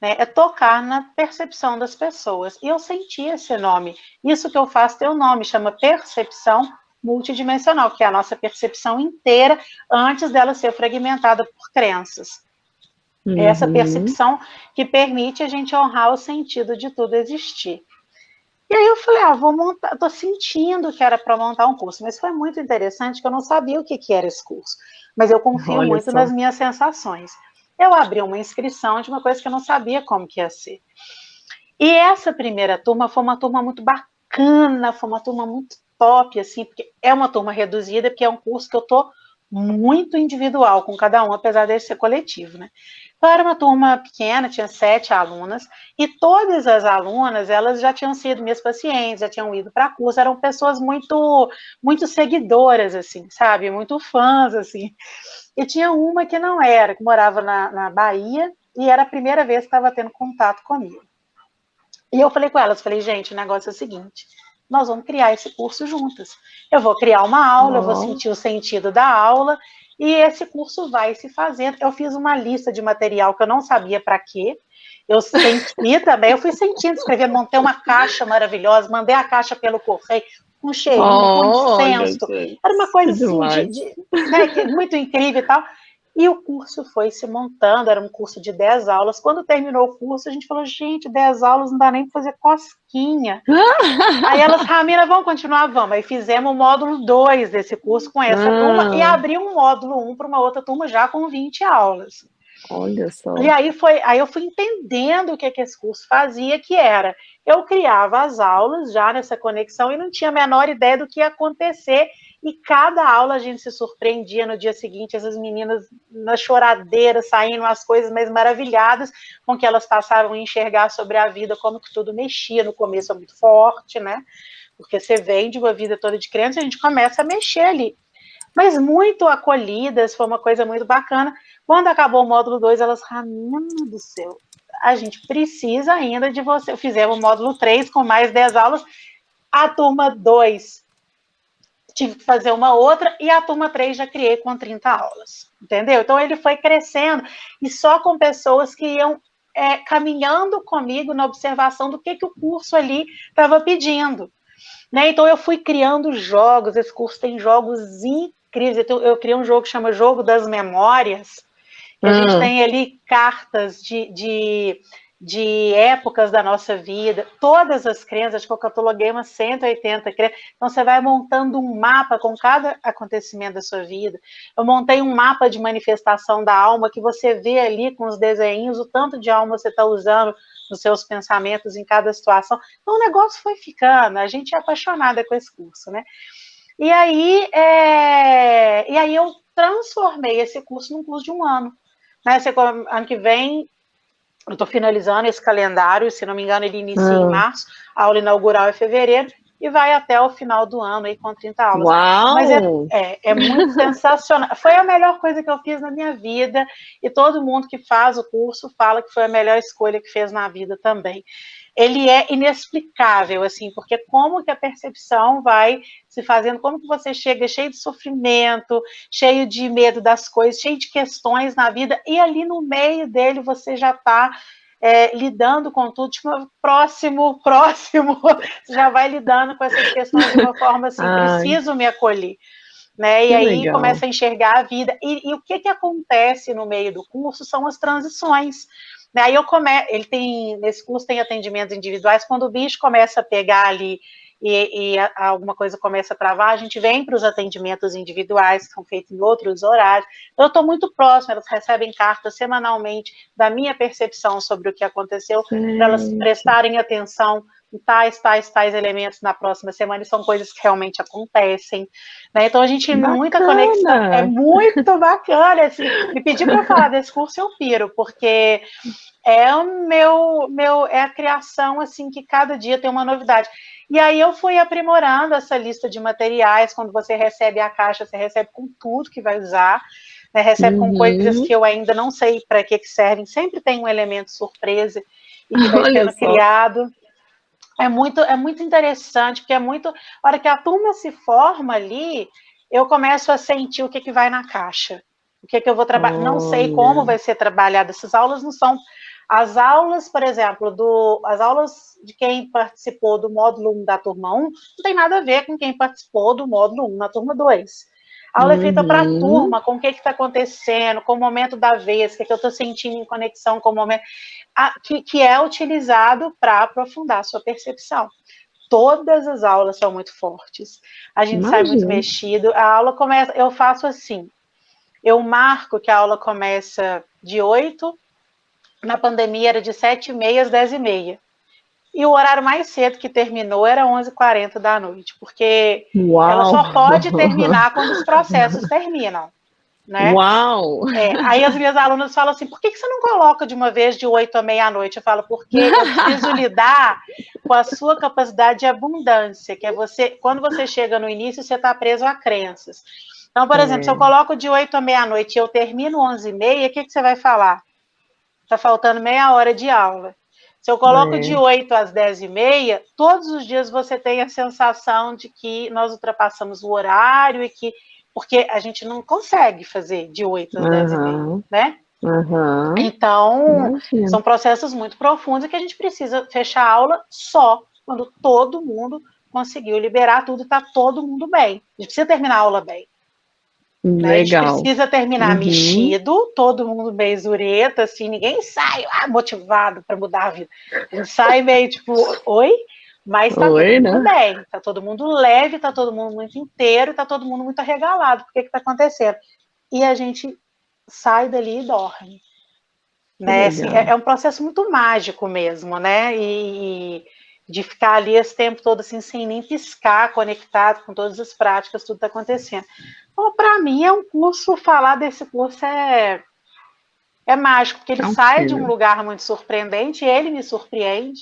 É tocar na percepção das pessoas. E eu senti esse nome. Isso que eu faço tem um nome, chama percepção multidimensional, que é a nossa percepção inteira antes dela ser fragmentada por crenças. É essa percepção que permite a gente honrar o sentido de tudo existir. E aí eu falei, vou montar, estou sentindo que era para montar um curso, mas foi muito interessante que eu não sabia o que era esse curso, mas eu confio muito nas minhas sensações. Eu abri uma inscrição de uma coisa que eu não sabia como que ia ser. E essa primeira turma foi uma turma muito bacana, foi uma turma muito top, assim, porque é uma turma reduzida, porque é um curso que eu estou muito individual com cada um, apesar de ser coletivo, né? Então, era uma turma pequena, tinha 7 alunas, e todas as alunas, elas já tinham sido minhas pacientes, já tinham ido para curso, eram pessoas muito, muito seguidoras, assim, sabe? Muito fãs, assim. E tinha uma que não era, que morava na Bahia, e era a primeira vez que estava tendo contato comigo. E eu falei com elas, gente, o negócio é o seguinte, nós vamos criar esse curso juntas. Eu vou criar uma aula, eu vou sentir o sentido da aula, e esse curso vai se fazendo. Eu fiz uma lista de material que eu não sabia para quê, eu senti também, eu fui sentindo, escrever, montei uma caixa maravilhosa, mandei a caixa pelo correio, com cheirinho, com incenso, era uma coisa assim, muito incrível e tal. E o curso foi se montando, era um curso de 10 aulas. Quando terminou o curso, a gente falou, gente, 10 aulas não dá nem para fazer cosquinha. Aí elas, Ramina, vamos continuar? Vamos. Aí fizemos o módulo 2 desse curso com essa turma e abri um módulo 1 para uma outra turma já com 20 aulas. Olha só. E aí eu fui entendendo o que esse curso fazia, que era, eu criava as aulas já nessa conexão e não tinha a menor ideia do que ia acontecer, e cada aula a gente se surpreendia no dia seguinte, essas meninas na choradeira, saindo as coisas mais maravilhadas com que elas passavam a enxergar sobre a vida, como que tudo mexia, no começo é muito forte, né? Porque você vem de uma vida toda de criança, a gente começa a mexer ali. Mas muito acolhidas, foi uma coisa muito bacana. Quando acabou o módulo 2, elas, Ramina do céu, a gente precisa ainda de você. Fizemos o módulo 3 com mais 10 aulas. A turma 2 tive que fazer uma outra, e a turma 3 já criei com 30 aulas. Entendeu? Então ele foi crescendo, e só com pessoas que iam caminhando comigo na observação do que o curso ali estava pedindo. Né? Então eu fui criando jogos, esse curso tem jogos incríveis. Então, eu criei um jogo que chama Jogo das Memórias, que a gente tem ali cartas de épocas da nossa vida, todas as crenças, acho que eu cataloguei umas 180 crenças. Então você vai montando um mapa com cada acontecimento da sua vida. Eu montei um mapa de manifestação da alma, que você vê ali com os desenhos o tanto de alma você está usando nos seus pensamentos em cada situação. Então o negócio foi ficando, a gente é apaixonada com esse curso, né? E aí eu transformei esse curso num curso de um ano. Né? Ano que vem eu estou finalizando esse calendário, se não me engano ele inicia em março, a aula inaugural é fevereiro, e vai até o final do ano aí com 30 aulas. Uau! Mas é muito sensacional. Foi a melhor coisa que eu fiz na minha vida, e todo mundo que faz o curso fala que foi a melhor escolha que fez na vida também. Ele é inexplicável, assim, porque como que a percepção vai se fazendo, como que você chega cheio de sofrimento, cheio de medo das coisas, cheio de questões na vida, e ali no meio dele você já está lidando com tudo, tipo, próximo, você já vai lidando com essas questões de uma forma assim, preciso me acolher. Né? E aí legal. Começa a enxergar a vida. E o que acontece no meio do curso são as transições. Aí nesse curso tem atendimentos individuais, quando o bicho começa a pegar ali e alguma coisa começa a travar, a gente vem para os atendimentos individuais, que são feitos em outros horários. Eu estou muito próxima, elas recebem cartas semanalmente da minha percepção sobre o que aconteceu, para elas prestarem atenção em tais elementos na próxima semana, e são coisas que realmente acontecem. Né? Então a gente tem muita conexão, é muito bacana. Assim, me pedir para falar desse curso, eu piro, porque é a criação assim, que cada dia tem uma novidade. E aí eu fui aprimorando essa lista de materiais. Quando você recebe a caixa, você recebe com tudo que vai usar, né? Recebe com coisas que eu ainda não sei para que servem, sempre tem um elemento surpresa e que vai sendo criado. É muito interessante, porque a hora que a turma se forma ali, eu começo a sentir o que vai na caixa, o que eu vou trabalhar. Não sei como vai ser trabalhado. Essas aulas não são... As aulas, por exemplo, as aulas de quem participou do módulo 1 da turma 1, não tem nada a ver com quem participou do módulo 1 na turma 2. A aula é feita para a turma, com o que está acontecendo, com o momento da vez, o que eu estou sentindo em conexão com o momento, que é utilizado para aprofundar a sua percepção. Todas as aulas são muito fortes. A gente sai muito mexido. A aula começa... Eu faço assim. Eu marco que a aula começa de 8, na pandemia era de 7h30 às 10h30. E o horário mais cedo que terminou era 11h40 da noite, porque ela só pode terminar quando os processos terminam. Né? Uau! Aí as minhas alunas falam assim, por que você não coloca de uma vez de 8 à meia-noite? Eu falo, porque eu preciso lidar com a sua capacidade de abundância, que é quando você chega no início, você está preso a crenças. Então, por exemplo, se eu coloco de 8 à meia-noite e eu termino 11h30, o que você vai falar? Está faltando meia hora de aula. Se eu coloco de 8 às 10h30, todos os dias você tem a sensação de que nós ultrapassamos o horário e que... Porque a gente não consegue fazer de 8 às 10h30, né? Então, são processos muito profundos que a gente precisa fechar a aula só quando todo mundo conseguiu liberar tudo, está todo mundo bem. A gente precisa terminar a aula bem. Né? A gente precisa terminar mexido, todo mundo meio zureta, assim, ninguém sai motivado para mudar a vida. A gente sai meio tipo, oi? Mas tá todo mundo bem, tá todo mundo leve, tá todo mundo muito inteiro, tá todo mundo muito arregalado. Por que tá acontecendo? E a gente sai dali e dorme. Que né? Assim, legal. é um processo muito mágico mesmo, né? E de ficar ali esse tempo todo assim, sem nem piscar, conectado com todas as práticas, tudo está acontecendo. Então, para mim, é um curso, falar desse curso é mágico, porque ele É um sai de um filho. lugar muito surpreendente, ele me surpreende,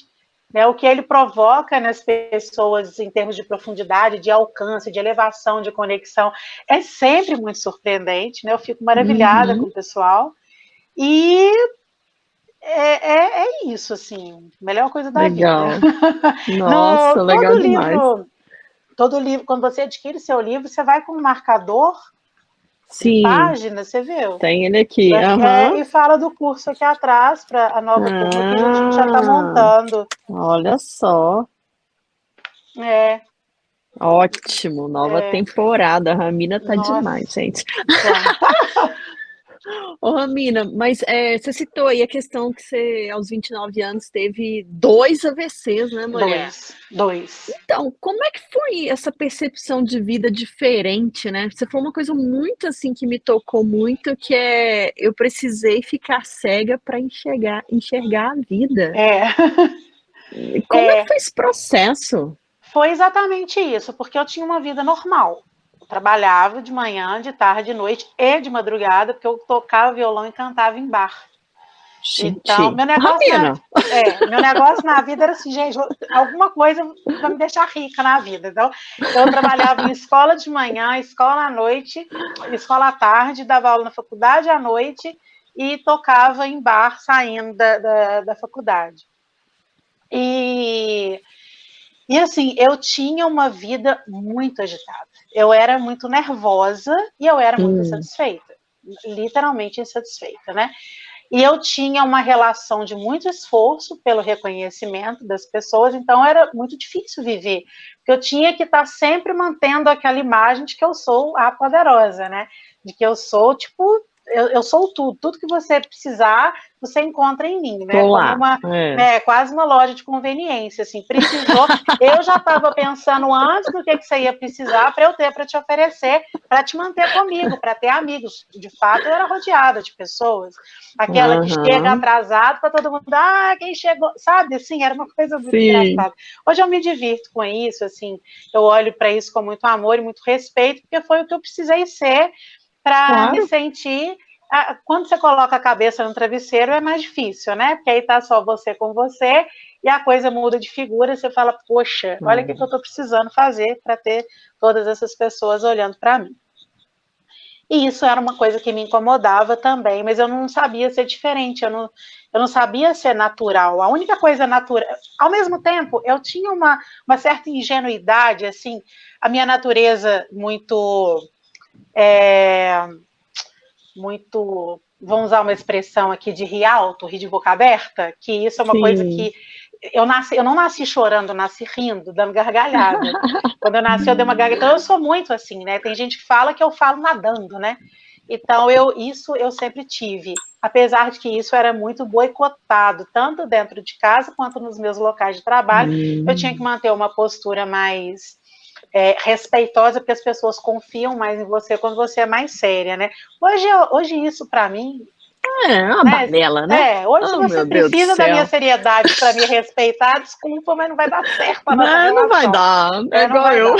né? O que ele provoca nas pessoas em termos de profundidade, de alcance, de elevação, de conexão, é sempre muito surpreendente, né? Eu fico maravilhada com Uhum. o pessoal. E é isso, assim, melhor coisa da vida. Legal. Nossa, legal demais. Todo livro, quando você adquire seu livro, você vai com um marcador de Sim, página, você viu? tem ele aqui. Aham. E fala do curso aqui atrás, para a nova turma que a gente já está Ah, montando. olha só. É, Ótimo, nova é, temporada. A Ramina tá demais, nossa, gente. tá. Ô, Ramina, mas você citou aí a questão que você, aos 29 anos, teve 2 AVCs, né, mulher? Dois. Então, como é que foi essa percepção de vida diferente, né? Você falou uma coisa muito assim que me tocou muito, que é eu precisei ficar cega para enxergar a vida. É, E como é que é, foi esse processo? foi exatamente isso, porque eu tinha uma vida normal. Eu trabalhava de manhã, de tarde, de noite e de madrugada, porque eu tocava violão e cantava em bar. Então, Gente, Ramina, meu negócio na vida era assim, gente, alguma coisa vai me deixar rica na vida. Então eu trabalhava em escola de manhã, escola à noite, escola à tarde, dava aula na faculdade à noite e tocava em bar saindo da faculdade. E assim, eu tinha uma vida muito agitada. Eu era muito nervosa e eu era muito insatisfeita. Literalmente insatisfeita, né? E eu tinha uma relação de muito esforço pelo reconhecimento das pessoas, então era muito difícil viver, porque eu tinha que estar sempre mantendo aquela imagem de que eu sou a poderosa, né? De que eu sou, tipo, eu sou tudo que você precisar, você encontra em mim, né? tô Como lá. É. quase uma loja de conveniência, assim, precisou, eu já estava pensando antes do que você ia precisar para eu ter para te oferecer, para te manter comigo, para ter amigos. De fato, eu era rodeada de pessoas, aquela que chega Aham. atrasado para todo mundo, quem chegou, sabe, assim, era uma coisa muito Sim, engraçada. Hoje eu me divirto com isso, assim, eu olho para isso com muito amor e muito respeito, porque foi o que eu precisei ser para me claro. sentir. Quando você coloca a cabeça no travesseiro é mais difícil, né? Porque aí tá só você com você e a coisa muda de figura, você fala, poxa, olha o que eu estou precisando fazer para ter todas essas pessoas olhando para mim. E isso era uma coisa que me incomodava também, mas eu não sabia ser diferente, eu não sabia ser natural. A única coisa natural. Ao mesmo tempo, eu tinha uma certa ingenuidade, assim, a minha natureza muito. Muito. Vamos usar uma expressão aqui de rir alto, rir de boca aberta, que isso é uma coisa Sim. que eu não nasci chorando, eu nasci rindo, dando gargalhada. Quando eu nasci, eu dei uma gargalhada. Então, eu sou muito assim, né? Tem gente que fala que eu falo nadando, né? Então, isso eu sempre tive. Apesar de que isso era muito boicotado, tanto dentro de casa quanto nos meus locais de trabalho, eu tinha que manter uma postura mais respeitosa, porque as pessoas confiam mais em você quando você é mais séria, né? Hoje isso, para mim, É uma né? balela, né? Hoje, se Oh, você meu Deus do precisa da minha céu. seriedade para me respeitar, desculpa, mas não vai dar certo a nossa Não, não vai relação. dar. É Não igual vai eu.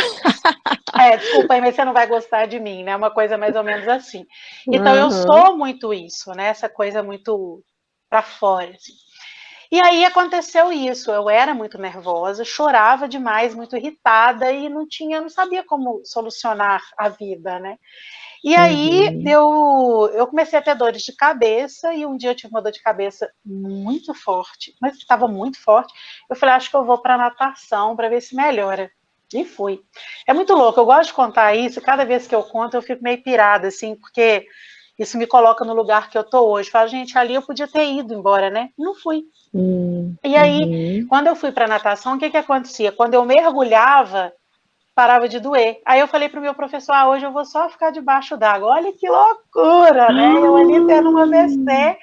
dar. Desculpa aí, mas você não vai gostar de mim, né? Uma coisa mais ou menos assim. Então, eu Aham. sou muito isso, né? Essa coisa muito para fora, assim. E aí aconteceu isso, eu era muito nervosa, chorava demais, muito irritada e não sabia como solucionar a vida, né? E aí Uhum. eu comecei a ter dores de cabeça e um dia eu tive uma dor de cabeça muito forte, mas estava muito forte. Eu falei, acho que eu vou para natação para ver se melhora. E fui. É muito louco, eu gosto de contar isso, cada vez que eu conto eu fico meio pirada, assim, porque isso me coloca no lugar que eu tô hoje. Falo, gente, ali eu podia ter ido embora, né? Não fui. E aí, Uhum. quando eu fui para natação, o que acontecia? Quando eu mergulhava, parava de doer. Aí eu falei para o meu professor, hoje eu vou só ficar debaixo d'água. Olha que loucura, né? Eu ali tendo um AVC,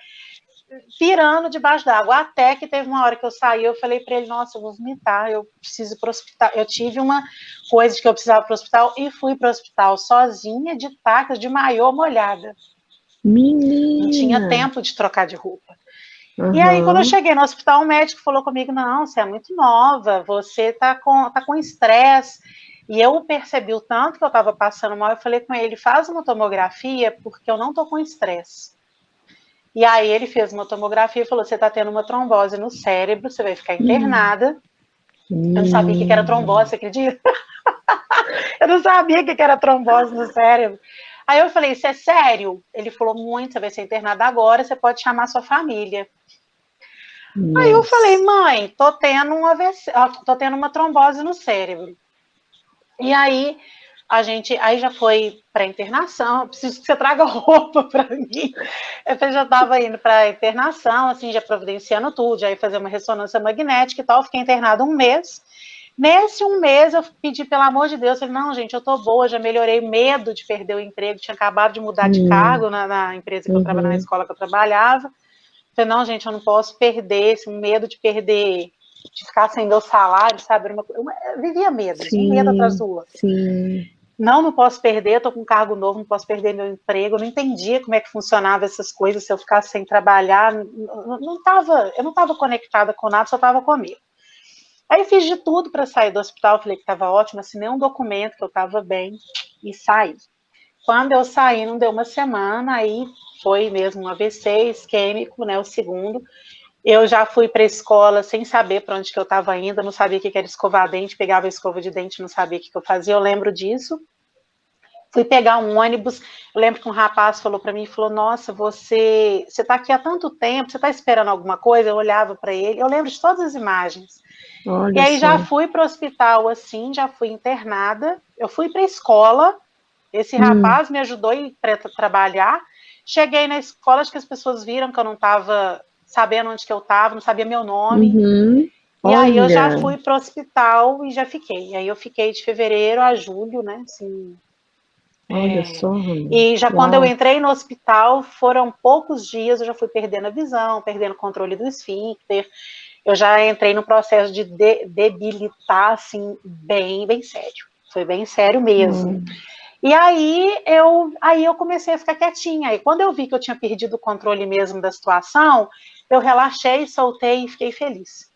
pirando debaixo d'água. Até que teve uma hora que eu saí, eu falei para ele, nossa, eu vou vomitar, eu preciso ir para o hospital. Eu tive uma coisa de que eu precisava para o hospital e fui para o hospital sozinha, de tacas, de maiô molhada. Não tinha Menina. tempo de trocar de roupa. E aí, quando eu Aham. cheguei no hospital, o médico falou comigo, não, você é muito nova, você tá com estresse. E eu percebi o tanto que eu estava passando mal, eu falei com ele, faz uma tomografia, porque eu não tô com estresse. E aí ele fez uma tomografia e falou, você tá tendo uma trombose no cérebro, você vai ficar internada. Eu não sabia o que era trombose, você acredita? Eu não sabia o que era trombose no cérebro. Aí eu falei, isso é sério? Ele falou, muito, você vai ser internada agora, você pode chamar sua família. Aí eu falei, Nossa. mãe, tô tendo um AVC, tô tendo uma trombose no cérebro. E aí aí já foi para internação, preciso que você traga roupa para mim. Eu já estava indo para internação, assim, já providenciando tudo, já ia fazer uma ressonância magnética e tal, fiquei internada um mês. Nesse um mês eu pedi, pelo amor de Deus, falei, não, gente, eu tô boa, já melhorei, medo de perder o emprego, tinha acabado de mudar de cargo na empresa que eu trabalhava, na escola que eu trabalhava. Falei, não, gente, eu não posso perder, esse medo de perder, de ficar sem meu salário, sabe? Eu vivia medos, um medo atrás Sim, do outro. sim. Não posso perder, estou com um cargo novo, não posso perder meu emprego, eu não entendia como é que funcionava essas coisas, se eu ficasse sem trabalhar, eu não estava conectada com nada, só estava comigo. Aí fiz de tudo para sair do hospital, falei que estava ótimo, assinei um documento que eu estava bem e saí. Quando eu saí, não deu uma semana, aí foi mesmo um AVC isquêmico, né, o segundo. Eu já fui para a escola sem saber para onde que eu estava indo, não sabia o que era escovar dente, pegava a escova de dente, não sabia o que eu fazia, eu lembro disso. Fui pegar um ônibus, eu lembro que um rapaz falou para mim, falou, nossa, você está aqui há tanto tempo, você está esperando alguma coisa? Eu olhava para ele, eu lembro de todas as imagens. E Olha aí já só. fui para o hospital, assim, já fui internada, eu fui para a escola, esse rapaz me ajudou a ir para trabalhar, cheguei na escola, acho que as pessoas viram que eu não estava sabendo onde que eu estava, não sabia meu nome, Uhum. e aí eu já Olha, fui para o hospital e já fiquei. E aí eu fiquei de fevereiro a julho, né, assim. olha só, Ramiro. E já quando eu Uau. entrei no hospital, foram poucos dias, eu já fui perdendo a visão, perdendo o controle do esfíncter, eu já entrei no processo de debilitar, assim, bem, bem sério. Foi bem sério mesmo. E aí eu comecei a ficar quietinha. E quando eu vi que eu tinha perdido o controle mesmo da situação, eu relaxei, soltei e fiquei feliz.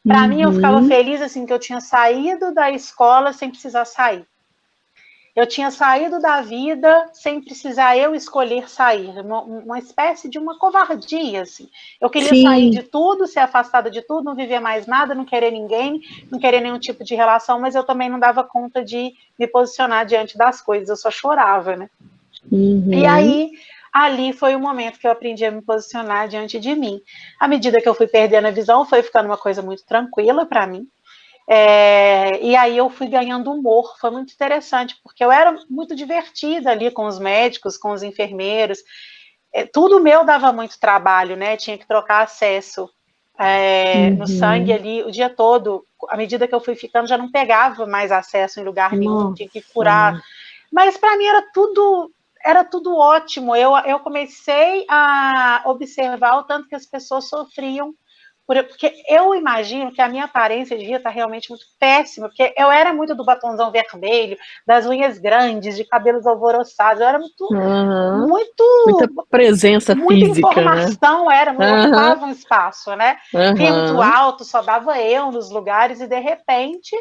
Para mim, eu ficava Uhum. feliz assim que eu tinha saído da escola sem precisar sair. Eu tinha saído da vida sem precisar eu escolher sair, uma espécie de uma covardia, assim. Eu queria sair de Sim. tudo, ser afastada de tudo, não viver mais nada, não querer ninguém, não querer nenhum tipo de relação, mas eu também não dava conta de me posicionar diante das coisas, eu só chorava, né? E Uhum. aí, ali foi o momento que eu aprendi a me posicionar diante de mim. À medida que eu fui perdendo a visão, foi ficando uma coisa muito tranquila para mim. E aí eu fui ganhando humor, foi muito interessante, porque eu era muito divertida ali com os médicos, com os enfermeiros, tudo meu dava muito trabalho, né? Tinha que trocar acesso no sangue Uhum. ali o dia todo. À medida que eu fui ficando, já não pegava mais acesso em lugar nenhum, tinha que furar. Nossa. Mas para mim era tudo ótimo. Eu comecei a observar o tanto que as pessoas sofriam porque eu imagino que a minha aparência devia estar realmente muito péssima, porque eu era muito do batonzão vermelho, das unhas grandes, de cabelos alvoroçados, eu era muito, Uhum. Muita muito, presença muita física, né? informação, Uhum. ocupava um espaço, né? Pinto Uhum. alto, só dava eu nos lugares, e de repente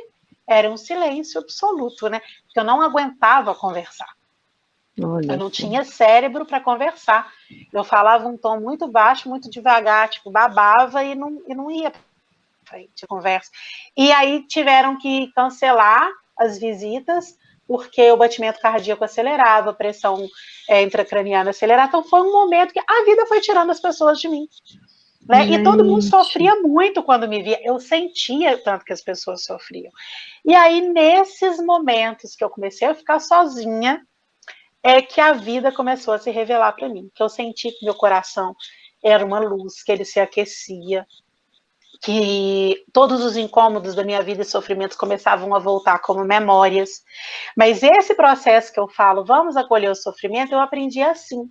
era um silêncio absoluto, né? Porque eu não aguentava conversar. Eu Olha não só. tinha cérebro para conversar. Eu falava um tom muito baixo, muito devagar, tipo, babava e não ia para frente a conversa. E aí tiveram que cancelar as visitas, porque o batimento cardíaco acelerava, a pressão intracraniana acelerava. Então foi um momento que a vida foi tirando as pessoas de mim. Né? E todo mundo Gente. sofria muito quando me via. Eu sentia tanto que as pessoas sofriam. E aí, nesses momentos que eu comecei a ficar sozinha, é que a vida começou a se revelar para mim, que eu senti que meu coração era uma luz, que ele se aquecia, que todos os incômodos da minha vida e sofrimentos começavam a voltar como memórias. Mas esse processo que eu falo, vamos acolher o sofrimento, eu aprendi assim.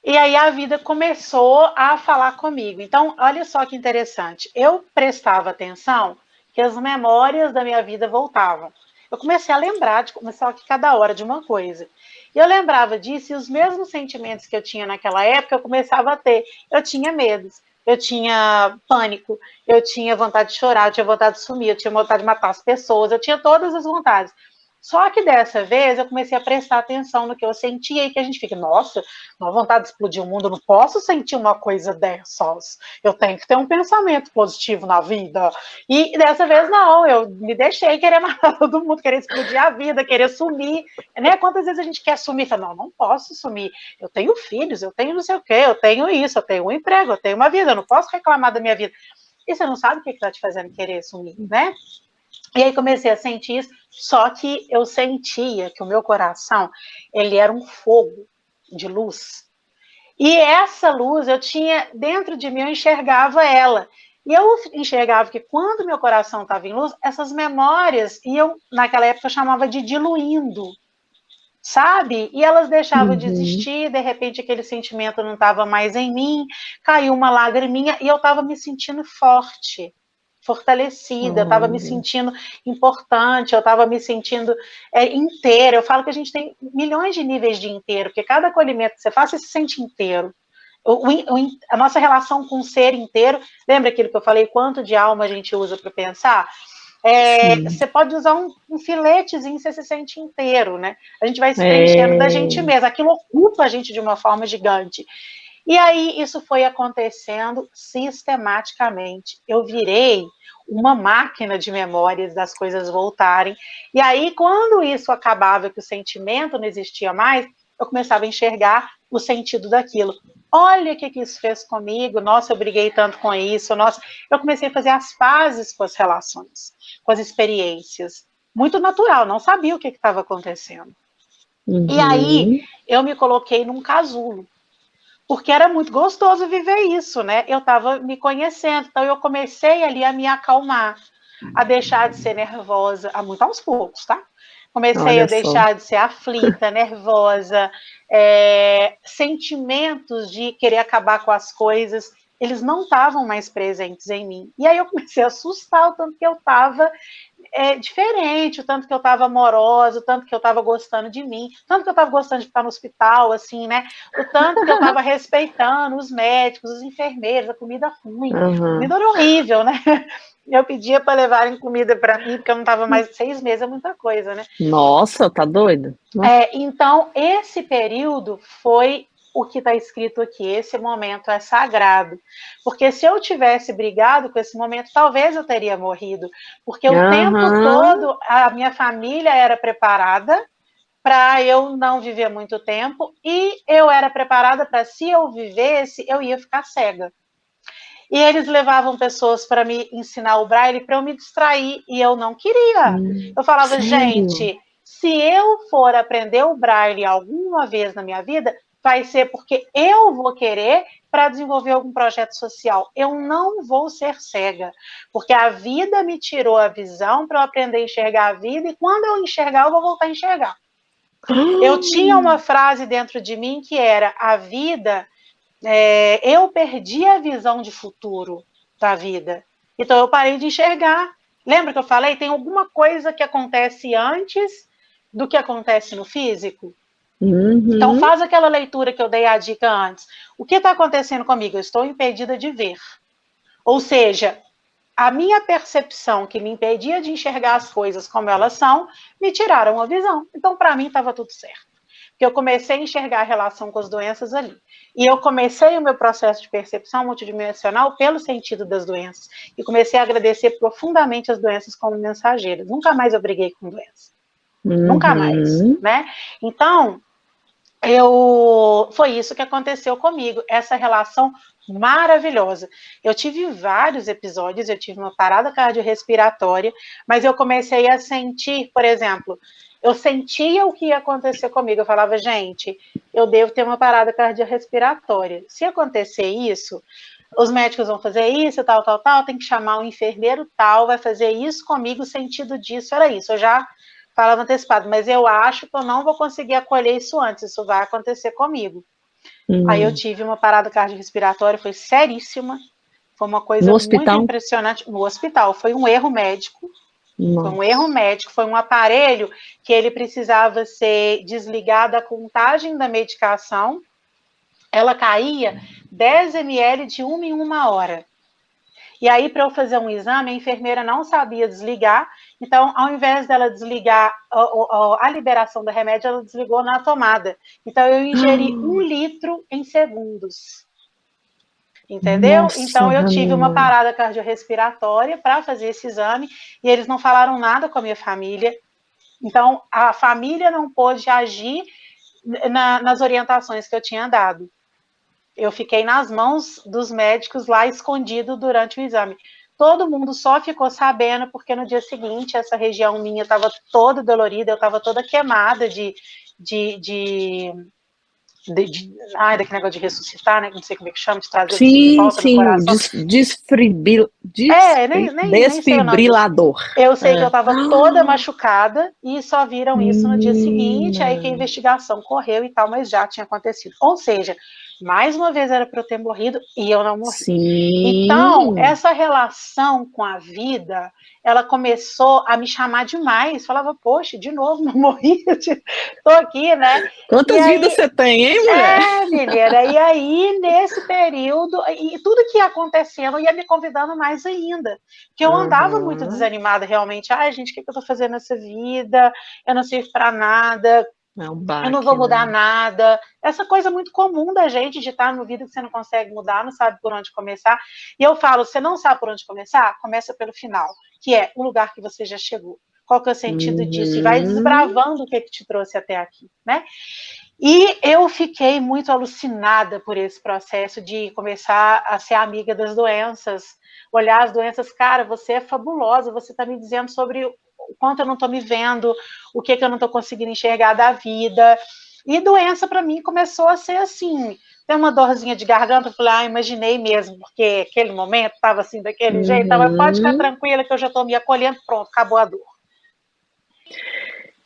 E aí a vida começou a falar comigo. Então, olha só que interessante. Eu prestava atenção que as memórias da minha vida voltavam. Eu comecei a lembrar, começar aqui cada hora de uma coisa. E eu lembrava disso e os mesmos sentimentos que eu tinha naquela época, eu começava a ter. Eu tinha medos. eu tinha pânico, eu tinha vontade de chorar, eu tinha vontade de sumir, eu tinha vontade de matar as pessoas, eu tinha todas as vontades. Só que dessa vez eu comecei a prestar atenção no que eu sentia e que a gente fica, nossa, uma vontade de explodir o mundo, eu não posso sentir uma coisa dessas. Eu tenho que ter um pensamento positivo na vida. E dessa vez não, eu me deixei querer matar todo mundo, querer explodir a vida, querer sumir. Né? Quantas vezes a gente quer sumir? Fala, não, não posso sumir. Eu tenho filhos, eu tenho não sei o quê, eu tenho isso, eu tenho um emprego, eu tenho uma vida, eu não posso reclamar da minha vida. E você não sabe o que está te fazendo querer sumir, né? E aí comecei a sentir isso, só que eu sentia que o meu coração, ele era um fogo de luz. E essa luz, eu tinha, dentro de mim, eu enxergava ela. E eu enxergava que quando meu coração estava em luz, essas memórias iam, naquela época eu chamava de diluindo, sabe? E elas deixavam de existir, de repente aquele sentimento não estava mais em mim, caiu uma lagriminha e eu estava me sentindo forte, fortalecida, eu estava me sentindo importante, eu estava me sentindo inteira. Eu falo que a gente tem milhões de níveis de inteiro, porque cada acolhimento que você faz, você se sente inteiro. A nossa relação com o ser inteiro, lembra aquilo que eu falei, quanto de alma a gente usa para pensar? Você pode usar um filetezinho, você se sente inteiro, né? A gente vai se preenchendo da gente mesmo, aquilo ocupa a gente de uma forma gigante. E aí isso foi acontecendo sistematicamente. Eu virei uma máquina de memórias das coisas voltarem. E aí, quando isso acabava, que o sentimento não existia mais, eu começava a enxergar o sentido daquilo. Olha o que isso fez comigo, nossa, eu briguei tanto com isso, nossa. Eu comecei a fazer as pazes com as relações, com as experiências. Muito natural, não sabia o que estava acontecendo. E aí, eu me coloquei num casulo. Porque era muito gostoso viver isso, né? Eu estava me conhecendo, então eu comecei ali a me acalmar, a deixar de ser nervosa, muito aos poucos, tá? Comecei a deixar de ser aflita, nervosa, sentimentos de querer acabar com as coisas, eles não estavam mais presentes em mim. E aí eu comecei a assustar o tanto que eu estava diferente, o tanto que eu estava amorosa, o tanto que eu estava gostando de mim, o tanto que eu estava gostando de ficar no hospital, assim, né? O tanto que eu estava respeitando os médicos, os enfermeiros, a comida ruim. A comida era horrível, né? Eu pedia para levarem comida para mim, porque eu não estava mais 6 meses, é muita coisa, né? Nossa, tá doida? Então, esse período foi o que está escrito aqui, esse momento é sagrado, porque se eu tivesse brigado com esse momento, talvez eu teria morrido, porque o tempo todo a minha família era preparada para eu não viver muito tempo, e eu era preparada para, se eu vivesse, eu ia ficar cega. E eles levavam pessoas para me ensinar o braille para eu me distrair, e eu não queria. Eu falava, gente, se eu for aprender o braille alguma vez na minha vida, vai ser porque eu vou querer para desenvolver algum projeto social. Eu não vou ser cega, porque a vida me tirou a visão para eu aprender a enxergar a vida, e quando eu enxergar, eu vou voltar a enxergar. Eu tinha uma frase dentro de mim que era, a vida... eu perdi a visão de futuro da vida. Então eu parei de enxergar. Lembra que eu falei? Tem alguma coisa que acontece antes do que acontece no físico? Então faz aquela leitura que eu dei a dica antes. O que está acontecendo comigo? Eu estou impedida de ver. Ou seja, a minha percepção que me impedia de enxergar as coisas como elas são, me tiraram a visão. Então para mim estava tudo certo. Porque eu comecei a enxergar a relação com as doenças ali. E eu comecei o meu processo de percepção multidimensional pelo sentido das doenças. E comecei a agradecer profundamente as doenças como mensageiras. Nunca mais eu briguei com doença. Nunca mais, né? Então, foi isso que aconteceu comigo. Essa relação maravilhosa. Eu tive vários episódios, eu tive uma parada cardiorrespiratória, mas eu comecei a sentir, por exemplo... Eu sentia o que ia acontecer comigo. Eu falava, gente, eu devo ter uma parada cardiorrespiratória. Se acontecer isso, os médicos vão fazer isso, tal, tem que chamar um enfermeiro tal, vai fazer isso comigo, o sentido disso era isso. Eu já falava antecipado, mas eu acho que eu não vou conseguir acolher isso antes, isso vai acontecer comigo. Aí eu tive uma parada cardiorrespiratória, foi seríssima, foi uma coisa muito impressionante. No hospital, foi um erro médico. Foi um erro médico, foi um aparelho que ele precisava ser desligado a contagem da medicação, ela caía 10 ml de 1 em 1 hora. E aí, para eu fazer um exame, a enfermeira não sabia desligar, então, ao invés dela desligar a liberação do remédio, ela desligou na tomada. Então, eu ingeri 1 litro em segundos. Entendeu? Nossa, Então, eu tive uma Ramina. parada cardiorrespiratória para fazer esse exame, e eles não falaram nada com a minha família. Então, a família não pôde agir nas orientações que eu tinha dado. Eu fiquei nas mãos dos médicos lá escondido durante o exame. Todo mundo só ficou sabendo porque no dia seguinte essa região minha estava toda dolorida, eu estava toda queimada daquele negócio de ressuscitar, né? Não sei como é que chama, de trazer de volta no coração. Nem sei o nome disso. Desfibrilador. Eu sei que eu estava toda machucada e só viram isso no dia seguinte, aí que a investigação correu e tal, mas já tinha acontecido. Ou seja, mais uma vez era para eu ter morrido e eu não morri. Sim. Então, essa relação com a vida, ela começou a me chamar demais. Falava, poxa, de novo, não morri, tô aqui, né? Quantas vidas você tem, hein, mulher? Menina, e aí, nesse período, e tudo que ia acontecendo, ia me convidando mais ainda. Porque eu andava muito desanimada, realmente. Ai, gente, o que eu tô fazendo nessa vida? Eu não sirvo para nada. Eu não vou mudar nada. Essa coisa muito comum da gente, de estar no vida que você não consegue mudar, não sabe por onde começar. E eu falo, você não sabe por onde começar? Começa pelo final, que é o lugar que você já chegou. Qual que é o sentido disso? E vai desbravando o que te trouxe até aqui, né? E eu fiquei muito alucinada por esse processo de começar a ser amiga das doenças, olhar as doenças, cara, você é fabulosa, você está me dizendo sobre o quanto eu não estou me vendo, o que eu não estou conseguindo enxergar da vida. E doença, para mim, começou a ser assim, tem uma dorzinha de garganta, eu falei, imaginei mesmo, porque aquele momento estava assim, daquele jeito, mas pode ficar tranquila que eu já estou me acolhendo, pronto, acabou a dor.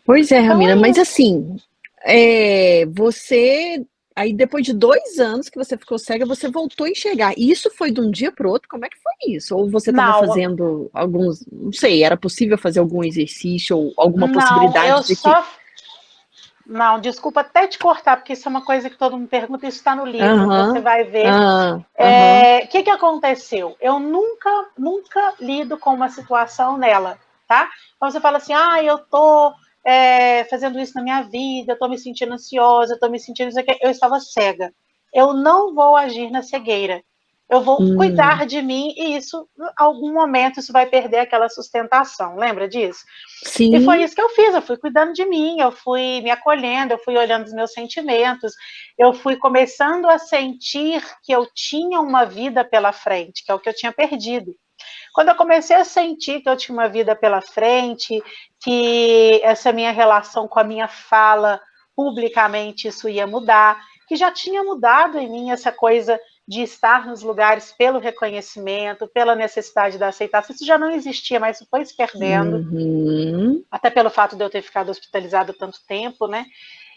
Pois é, Ramina, mas assim, você, aí depois de 2 anos que você ficou cega, você voltou a enxergar. E isso foi de um dia para o outro? Como é que foi isso? Ou você estava fazendo alguns, não sei, era possível fazer algum exercício ou alguma possibilidade de que... Não, desculpa até te cortar, porque isso é uma coisa que todo mundo pergunta, isso está no livro, você vai ver. O que aconteceu? Eu nunca lido com uma situação nela, tá? Então você fala assim, eu tô fazendo isso na minha vida, eu tô me sentindo ansiosa, eu tô me sentindo isso aqui. Eu estava cega. Eu não vou agir na cegueira. Eu vou cuidar de mim e isso, em algum momento, isso vai perder aquela sustentação. Lembra disso? Sim. E foi isso que eu fiz, eu fui cuidando de mim, eu fui me acolhendo, eu fui olhando os meus sentimentos, eu fui começando a sentir que eu tinha uma vida pela frente, que é o que eu tinha perdido. Quando eu comecei a sentir que eu tinha uma vida pela frente, que essa minha relação com a minha fala publicamente, isso ia mudar, que já tinha mudado em mim essa coisa de estar nos lugares pelo reconhecimento, pela necessidade da aceitação, isso já não existia, mas isso foi se perdendo, até pelo fato de eu ter ficado hospitalizada tanto tempo, né?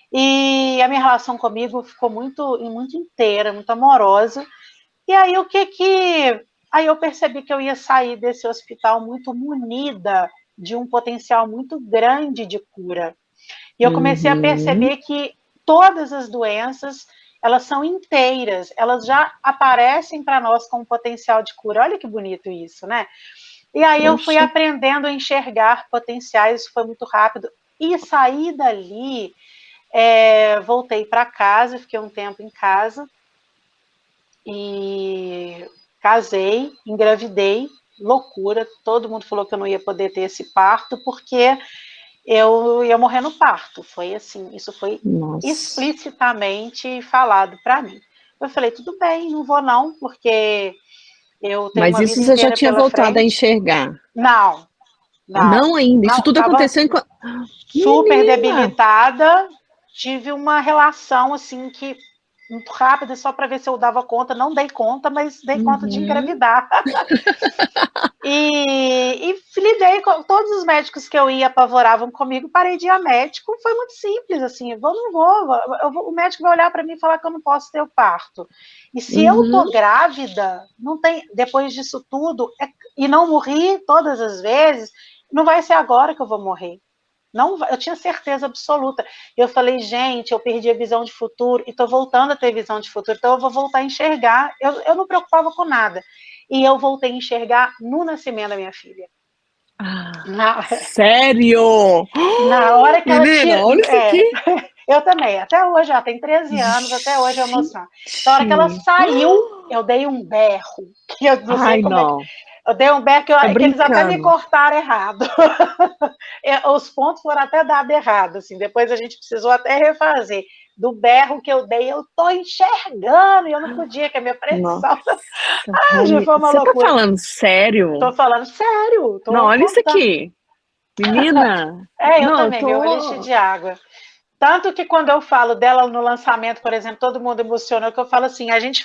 E a minha relação comigo ficou muito inteira, muito amorosa. E aí aí eu percebi que eu ia sair desse hospital muito munida de um potencial muito grande de cura. E eu comecei a perceber que todas as doenças, elas são inteiras, elas já aparecem para nós com um potencial de cura. Olha que bonito isso, né? E aí eu fui aprendendo a enxergar potenciais, isso foi muito rápido. E saí dali, voltei para casa, fiquei um tempo em casa, e casei, engravidei, loucura, todo mundo falou que eu não ia poder ter esse parto, porque eu ia morrer no parto, foi assim, isso foi explicitamente falado para mim. Eu falei, tudo bem, não vou não, porque eu tenho uma vida inteira pela frente. Mas isso você já tinha voltado a enxergar? Não ainda, isso tudo aconteceu enquanto... Super debilitada, tive uma relação assim que muito rápida, só para ver se eu dava conta, não dei conta, mas dei conta de engravidar. E lidei com todos os médicos que eu ia apavoravam comigo, parei de ir a médico, foi muito simples, assim, não vou, o médico vai olhar para mim e falar que eu não posso ter o parto. E se eu tô grávida, não tem, depois disso tudo, e não morri todas as vezes, não vai ser agora que eu vou morrer. Não, eu tinha certeza absoluta. Eu falei, gente, eu perdi a visão de futuro e estou voltando a ter visão de futuro, então eu vou voltar a enxergar. Eu não preocupava com nada. E eu voltei a enxergar no nascimento da minha filha. Sério? Na hora que ela Menina, tinha... olha isso aqui. Eu também, até hoje, ela tem 13 anos, até hoje é emocionante. Na hora que ela saiu, eu dei um berro. Que eu não sei como não. Eu dei um berro que eles até me brincando. cortaram errado. Os pontos foram até dados errado, assim. Depois a gente precisou até refazer. Do berro que eu dei, eu tô enxergando, e eu não podia, que a minha pressão... já foi uma Você loucura. tá falando sério? Tô falando sério. Não, olha isso aqui. Menina. Eu não, também, meu olho enche de água. Tanto que quando eu falo dela no lançamento, por exemplo, todo mundo emocionou, que eu falo assim, a gente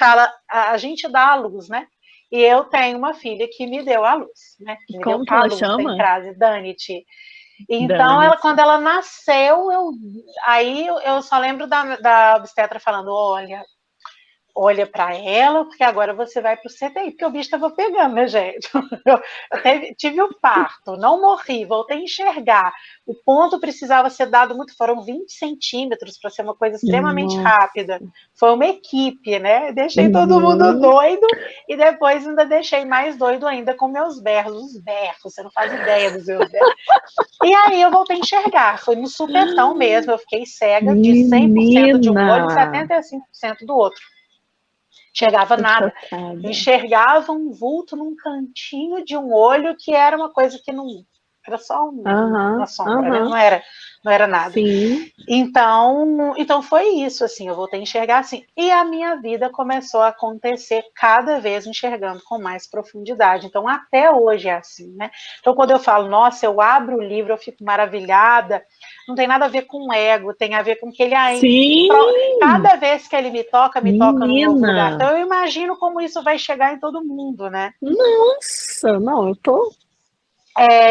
dá a luz, né? E eu tenho uma filha que me deu a luz, né? Que me Como deu que a ela luz, chama? tem frase, Danite. Então, quando ela nasceu, eu só lembro da obstetra falando, olha para ela, porque agora você vai para o CTI, porque o bicho estava pegando, né, gente? Eu tive um parto, não morri, voltei a enxergar. O ponto precisava ser dado muito, foram 20 centímetros para ser uma coisa extremamente rápida. Foi uma equipe, né? Deixei todo mundo doido e depois ainda deixei mais doido ainda com meus berros. Os berros, você não faz ideia dos meus berros. E aí eu voltei a enxergar, foi no supetão mesmo, eu fiquei cega de 100% de um olho e 75% do outro. Enxergava nada. Enxergava um vulto num cantinho de um olho que era uma coisa que não... Era só uma sombra, né? Não era nada. Sim. Então foi isso, assim, eu voltei a enxergar assim. E a minha vida começou a acontecer cada vez enxergando com mais profundidade. Então até hoje é assim, né? Então quando eu falo, nossa, eu abro o livro, eu fico maravilhada, não tem nada a ver com ego, tem a ver com que ele ainda... Cada vez que ele me toca num novo lugar. Então eu imagino como isso vai chegar em todo mundo, né? Nossa, não, eu tô...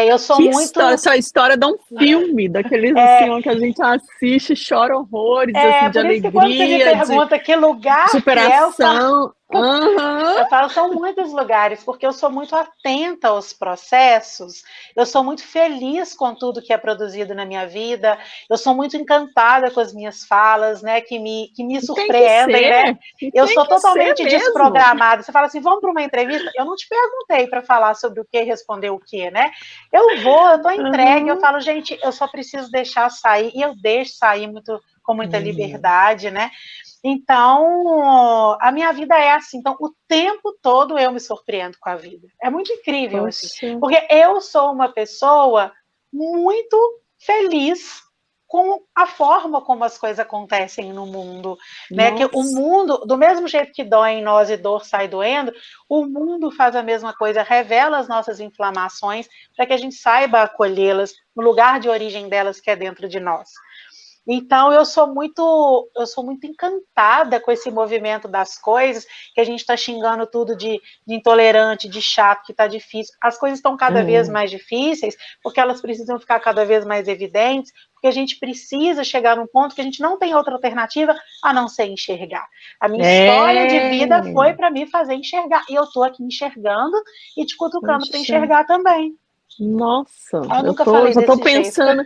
eu sou muito... Essa história dá um filme, daqueles assim, ó, que a gente assiste e chora horrores, assim, de por isso alegria, que quando você me pergunta que lugar superação, eu falo, são muitos lugares, porque eu sou muito atenta aos processos, eu sou muito feliz com tudo que é produzido na minha vida, eu sou muito encantada com as minhas falas, né, que me surpreendem, né? Eu sou totalmente desprogramada. Você fala assim, vamos para uma entrevista? Eu não te perguntei para falar sobre o que, responder o que, né? Eu tô entregue, eu falo, gente, eu só preciso deixar sair, e eu deixo sair com muita liberdade, né? Então, a minha vida é assim. Então, o tempo todo eu me surpreendo com a vida. É muito incrível, assim. Porque eu sou uma pessoa muito feliz com a forma como as coisas acontecem no mundo, né? Que o mundo, do mesmo jeito que dói em nós e dor sai doendo, o mundo faz a mesma coisa, revela as nossas inflamações para que a gente saiba acolhê-las no lugar de origem delas, que é dentro de nós. Então, eu sou muito encantada com esse movimento das coisas, que a gente está xingando tudo de intolerante, de chato, que está difícil. As coisas estão cada vez mais difíceis, porque elas precisam ficar cada vez mais evidentes, porque a gente precisa chegar num ponto que a gente não tem outra alternativa a não ser enxergar. A minha história de vida foi para me fazer enxergar, e eu estou aqui enxergando e te cutucando para enxergar também. Nossa, eu já tô pensando.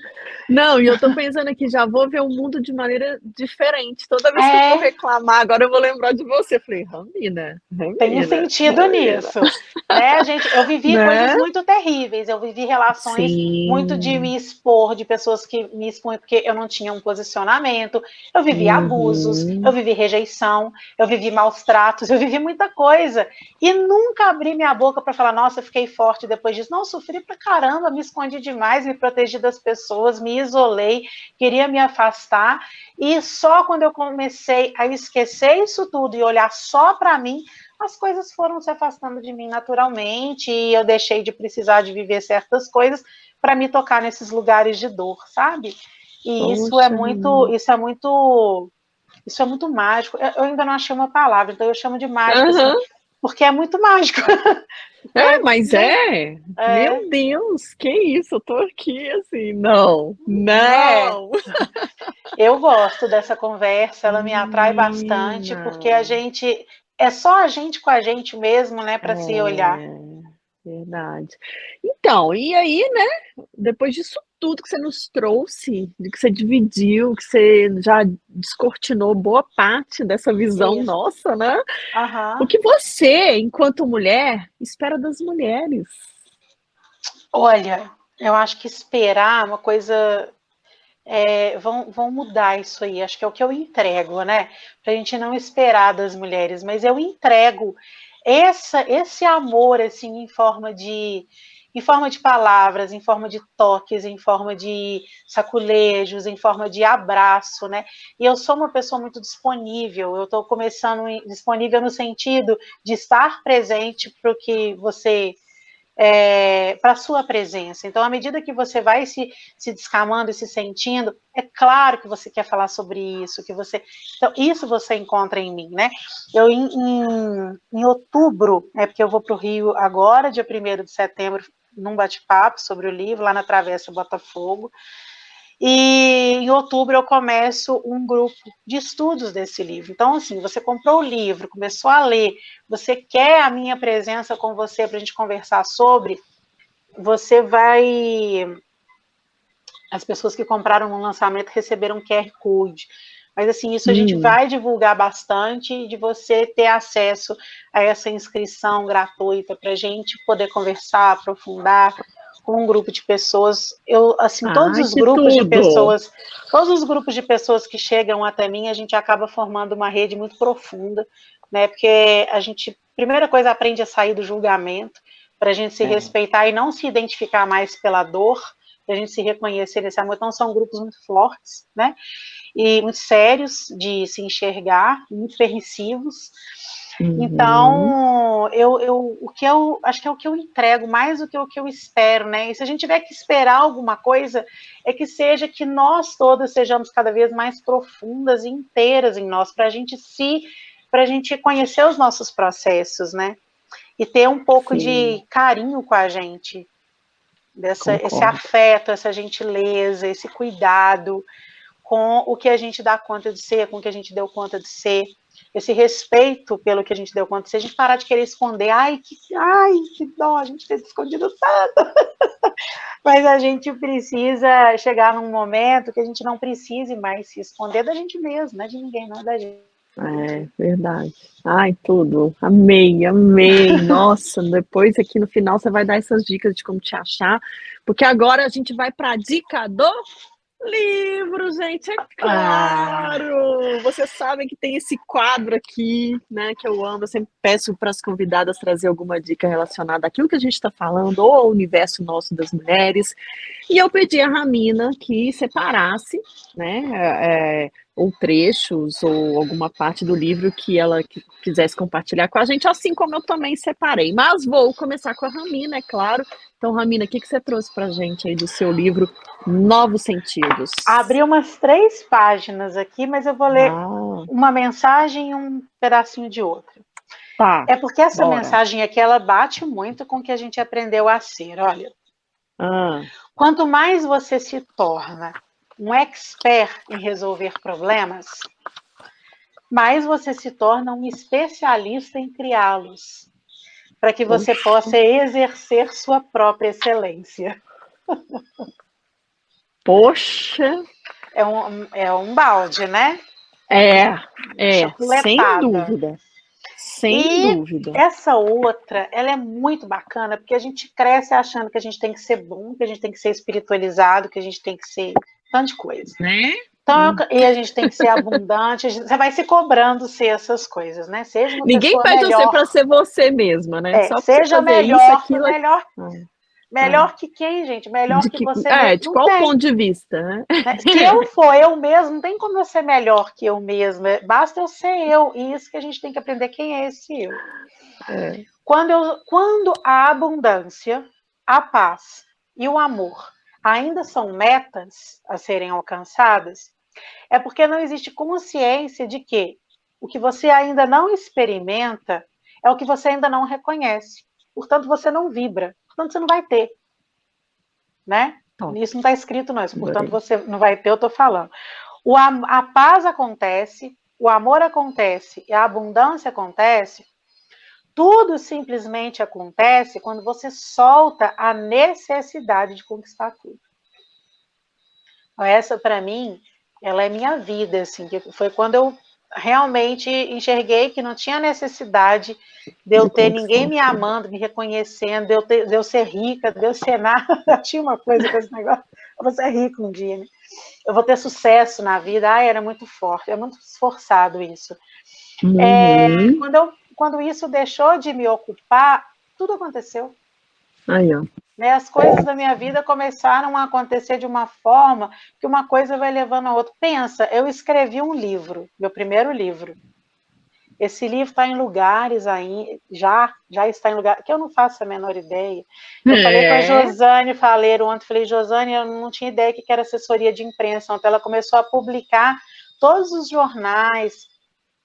Não, e eu tô pensando aqui, já vou ver o mundo de maneira diferente. Toda vez que eu for reclamar, agora eu vou lembrar de você. Falei, Ramina. Tem um sentido nisso. Né, gente? Eu vivi coisas muito terríveis. Eu vivi relações muito de me expor, de pessoas que me expõem porque eu não tinha um posicionamento. Eu vivi abusos, eu vivi rejeição, eu vivi maus tratos, eu vivi muita coisa. E nunca abri minha boca para falar, nossa, eu fiquei forte depois disso. Não, sofri pra caramba, me escondi demais, me protegi das pessoas, me isolei, queria me afastar, e só quando eu comecei a esquecer isso tudo e olhar só para mim, as coisas foram se afastando de mim naturalmente, e eu deixei de precisar de viver certas coisas para me tocar nesses lugares de dor, sabe? E isso é muito mágico. Eu ainda não achei uma palavra, então eu chamo de mágico, assim, porque é muito mágico. Mas meu Deus, que isso, eu tô aqui assim, não. Eu gosto dessa conversa, ela me atrai bastante, porque é só a gente com a gente mesmo, né, para se olhar. Verdade. Então, e aí, né, depois disso tudo que você nos trouxe, de que você dividiu, que você já descortinou boa parte dessa visão Isso. nossa, né? O Aham. que você, enquanto mulher, espera das mulheres? Olha, eu acho que esperar uma coisa. Vão mudar isso aí. Acho que é o que eu entrego, né? Para a gente não esperar das mulheres, mas eu entrego esse amor assim em forma de palavras, em forma de toques, em forma de saculejos, em forma de abraço, né? E eu sou uma pessoa muito disponível. Eu estou começando disponível no sentido de estar presente para o que você para a sua presença. Então, à medida que você vai se descamando e se sentindo, é claro que você quer falar sobre isso, que você. Então, isso você encontra em mim, né? Eu, em outubro, porque eu vou para o Rio agora, dia 1º de setembro, num bate-papo sobre o livro, lá na Travessa Botafogo. E em outubro eu começo um grupo de estudos desse livro. Então, assim, você comprou o livro, começou a ler, você quer a minha presença com você para a gente conversar sobre, você vai. As pessoas que compraram no lançamento receberam um QR Code. Mas, assim, isso a gente vai divulgar bastante de você ter acesso a essa inscrição gratuita para a gente poder conversar, aprofundar com um grupo de pessoas. Todos Ai, os que grupos de tudo! pessoas, todos os grupos de pessoas que chegam até mim, a gente acaba formando uma rede muito profunda, né? Porque a gente, primeira coisa, aprende a sair do julgamento, para a gente se respeitar e não se identificar mais pela dor, para a gente se reconhecer nesse amor. Então, são grupos muito fortes, né? E muito sérios de se enxergar, muito permissivos. Então, o que eu acho que é o que eu entrego mais do que o que eu espero, né? E se a gente tiver que esperar alguma coisa, é que seja que nós todas sejamos cada vez mais profundas e inteiras em nós, para a gente conhecer os nossos processos, né? E ter um pouco de carinho com a gente, esse afeto, essa gentileza, esse cuidado com o que a gente dá conta de ser, com o que a gente deu conta de ser, esse respeito pelo que a gente deu conta de ser, a gente parar de querer esconder, ai, que dó, a gente ter escondido tanto. Mas a gente precisa chegar num momento que a gente não precise mais se esconder da gente mesmo, não é de ninguém, não é da gente. É verdade. Ai, tudo. Amei, amei. Nossa, depois aqui no final você vai dar essas dicas de como te achar, porque agora a gente vai para a dica do livro, gente, é claro! Vocês sabem que tem esse quadro aqui, né, que eu amo. Eu sempre peço para as convidadas trazer alguma dica relacionada àquilo que a gente está falando, ou ao universo nosso das mulheres. E eu pedi a Ramina que separasse, né, ou trechos, ou alguma parte do livro que ela quisesse compartilhar com a gente, assim como eu também separei. Mas vou começar com a Ramina, é claro. Então, Ramina, o que você trouxe para a gente aí do seu livro Novos Sentidos? Abri umas 3 páginas aqui, mas eu vou ler uma mensagem e um pedacinho de outra. Tá, é porque essa bora. mensagem aqui, ela bate muito com o que a gente aprendeu a ser. Olha, quanto mais você se torna um expert em resolver problemas, mais você se torna um especialista em criá-los, para que você possa exercer sua própria excelência. Poxa! É um balde, né? Sem dúvida. Sem dúvida. Essa outra, ela é muito bacana, porque a gente cresce achando que a gente tem que ser bom, que a gente tem que ser espiritualizado, que a gente tem que ser tanto de coisa. Né? Então, e a gente tem que ser abundante, você vai se cobrando ser essas coisas, né? Seja uma Ninguém pessoa pede melhor. você para ser você mesma, né? Só seja você fazer melhor, isso, aquilo. Melhor que quem, gente? Melhor que você mesmo. De qual ponto de vista, né? Se eu for eu mesmo, não tem como eu ser melhor que eu mesma. Basta eu ser eu. E isso que a gente tem que aprender, quem é esse eu. Quando a abundância, a paz e o amor ainda são metas a serem alcançadas, é porque não existe consciência de que o que você ainda não experimenta é o que você ainda não reconhece. Portanto, você não vibra. Portanto, você não vai ter. Né? Isso não está escrito, não. Portanto, você não vai ter, eu estou falando. A paz acontece, o amor acontece e a abundância acontece. Tudo simplesmente acontece quando você solta a necessidade de conquistar tudo. Essa, para mim, ela é minha vida, assim, que foi quando eu realmente enxerguei que não tinha necessidade de eu ter ninguém me amando, me reconhecendo, de eu ser rica, de eu ser nada. Tinha uma coisa com esse negócio, eu vou ser rico um dia, né? Eu vou ter sucesso na vida. Era muito forte, é muito esforçado isso. Quando isso deixou de me ocupar, tudo aconteceu. Aí, ó. Né? As coisas da minha vida começaram a acontecer de uma forma que uma coisa vai levando a outra. Pensa, eu escrevi um livro, meu primeiro livro. Esse livro está em lugares aí, já está em lugares que eu não faço a menor ideia. Eu falei com a Josane Faleiro ontem, falei, Josane, eu não tinha ideia que era assessoria de imprensa. Ontem ela começou a publicar todos os jornais,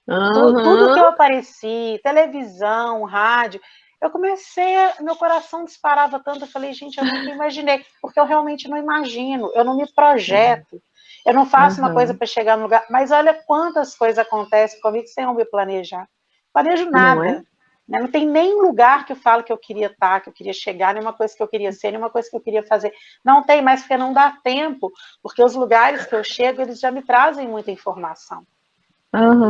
tudo que eu apareci, televisão, rádio. Eu comecei, meu coração disparava tanto, eu falei, gente, eu nunca imaginei, porque eu realmente não imagino, eu não me projeto, eu não faço uma coisa para chegar no lugar, mas olha quantas coisas acontecem comigo sem eu me planejar. Planejo nada, né? Não tem nem lugar que eu falo que eu queria estar, que eu queria chegar, nenhuma coisa que eu queria ser, nenhuma coisa que eu queria fazer. Não tem mais, porque não dá tempo, porque os lugares que eu chego, eles já me trazem muita informação.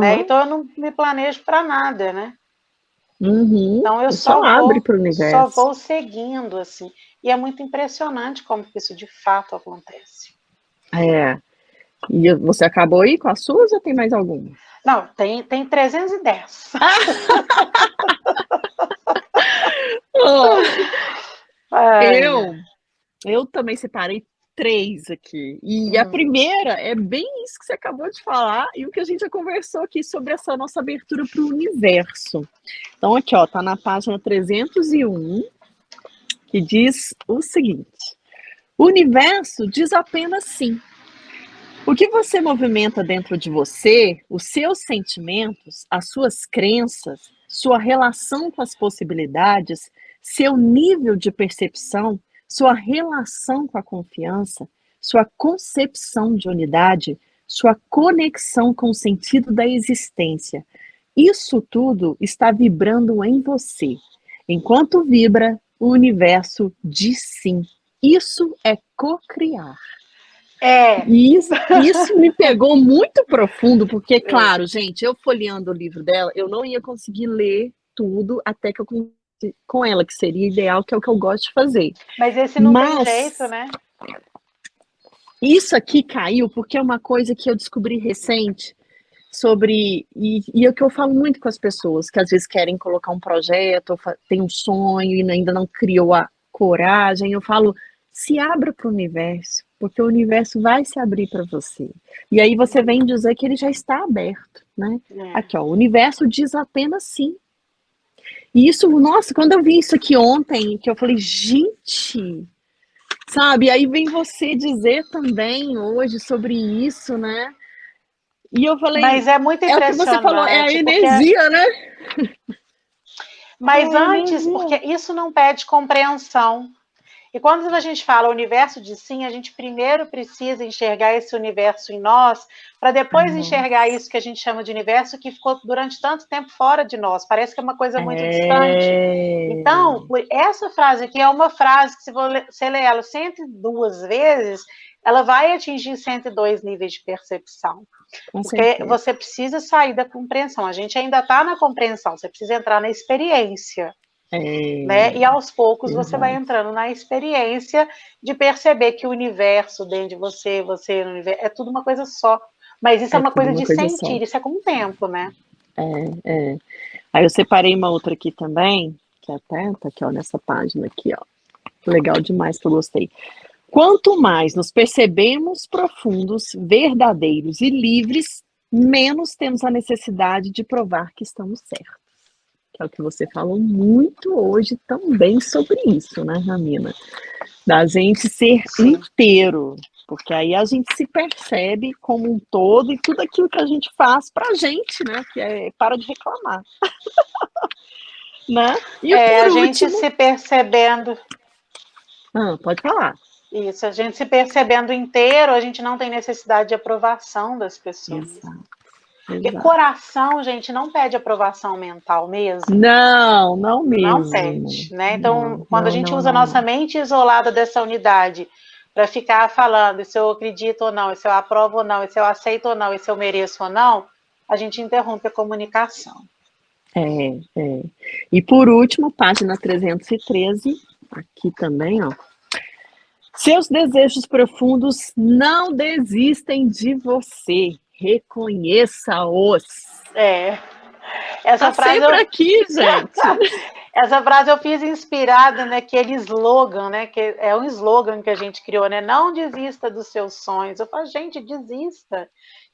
Né? Então eu não me planejo para nada, né? Então eu só abre para o universo. Só vou seguindo, assim. E é muito impressionante como isso de fato acontece. E você acabou aí com as suas ou tem mais alguma? Não, tem 310. Eu também separei 3 aqui. E a primeira é bem isso que você acabou de falar e o que a gente já conversou aqui sobre essa nossa abertura para o universo. Então, aqui, ó, tá na página 301, que diz o seguinte: o universo diz apenas sim. O que você movimenta dentro de você, os seus sentimentos, as suas crenças, sua relação com as possibilidades, seu nível de percepção, sua relação com a confiança, sua concepção de unidade, sua conexão com o sentido da existência. Isso tudo está vibrando em você. Enquanto vibra, o universo diz sim. Isso é co-criar. Isso me pegou muito profundo, porque, claro, gente, eu folheando o livro dela, eu não ia conseguir ler tudo até que eu com ela, que seria ideal, que é o que eu gosto de fazer. Mas esse não tem jeito, né? Isso aqui caiu porque é uma coisa que eu descobri recente sobre, e é o que eu falo muito com as pessoas, que às vezes querem colocar um projeto, ou tem um sonho e ainda não criou a coragem, eu falo, se abra para o universo, porque o universo vai se abrir para você. E aí você vem dizer que ele já está aberto, né? Aqui, ó, o universo diz apenas sim. E isso, nossa, quando eu vi isso aqui ontem, que eu falei, gente, sabe? Aí vem você dizer também hoje sobre isso, né? E eu falei, mas é muito impressionante. É o que você falou, é a energia, né? Mas antes, porque isso não pede compreensão. E quando a gente fala universo de sim, a gente primeiro precisa enxergar esse universo em nós, para depois enxergar isso que a gente chama de universo, que ficou durante tanto tempo fora de nós. Parece que é uma coisa muito distante. Então, essa frase aqui é uma frase que, se você ler ela 102 vezes, ela vai atingir 102 níveis de percepção. Porque você precisa sair da compreensão. A gente ainda está na compreensão, você precisa entrar na experiência. Né? E aos poucos você vai entrando na experiência de perceber que o universo dentro de você, no universo, é tudo uma coisa só. Mas isso é uma coisa de sentir, isso é com o tempo, né? Aí eu separei uma outra aqui também, que até tá aqui, ó, nessa página aqui, ó. Legal demais, que eu gostei. Quanto mais nos percebemos profundos, verdadeiros e livres, menos temos a necessidade de provar que estamos certos. Que é o que você falou muito hoje também sobre isso, né, Ramina? Da gente ser inteiro, porque aí a gente se percebe como um todo e tudo aquilo que a gente faz pra gente, né, que é para de reclamar. Né? E por último, gente se percebendo... pode falar. Isso, a gente se percebendo inteiro, a gente não tem necessidade de aprovação das pessoas. Porque coração, gente, não pede aprovação mental mesmo. Não mesmo. Não pede, né? Então, quando a gente usa a nossa mente isolada dessa unidade para ficar falando se eu acredito ou não, se eu aprovo ou não, se eu aceito ou não, se eu mereço ou não, a gente interrompe a comunicação. E por último, página 313, aqui também, ó. Seus desejos profundos não desistem de você. Reconheça-os. Essa frase sempre aqui, gente. Essa frase eu fiz inspirada naquele slogan, né? Que é um slogan que a gente criou, né? Não desista dos seus sonhos. Eu falo, gente, desista.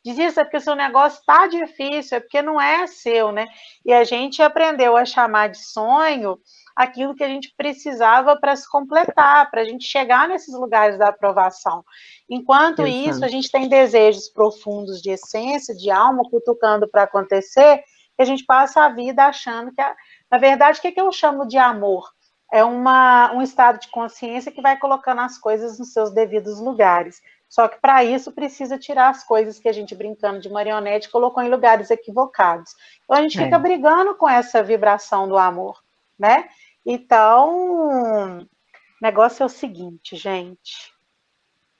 Desista porque seu negócio está difícil, é porque não é seu, né? E a gente aprendeu a chamar de sonho aquilo que a gente precisava para se completar, para a gente chegar nesses lugares da aprovação. Enquanto isso, a gente tem desejos profundos de essência, de alma, cutucando para acontecer, que a gente passa a vida achando que, na verdade, o que eu chamo de amor? É um estado de consciência que vai colocando as coisas nos seus devidos lugares. Só que para isso precisa tirar as coisas que a gente, brincando de marionete, colocou em lugares equivocados. Então a gente fica brigando com essa vibração do amor, né? Então, o negócio é o seguinte, gente.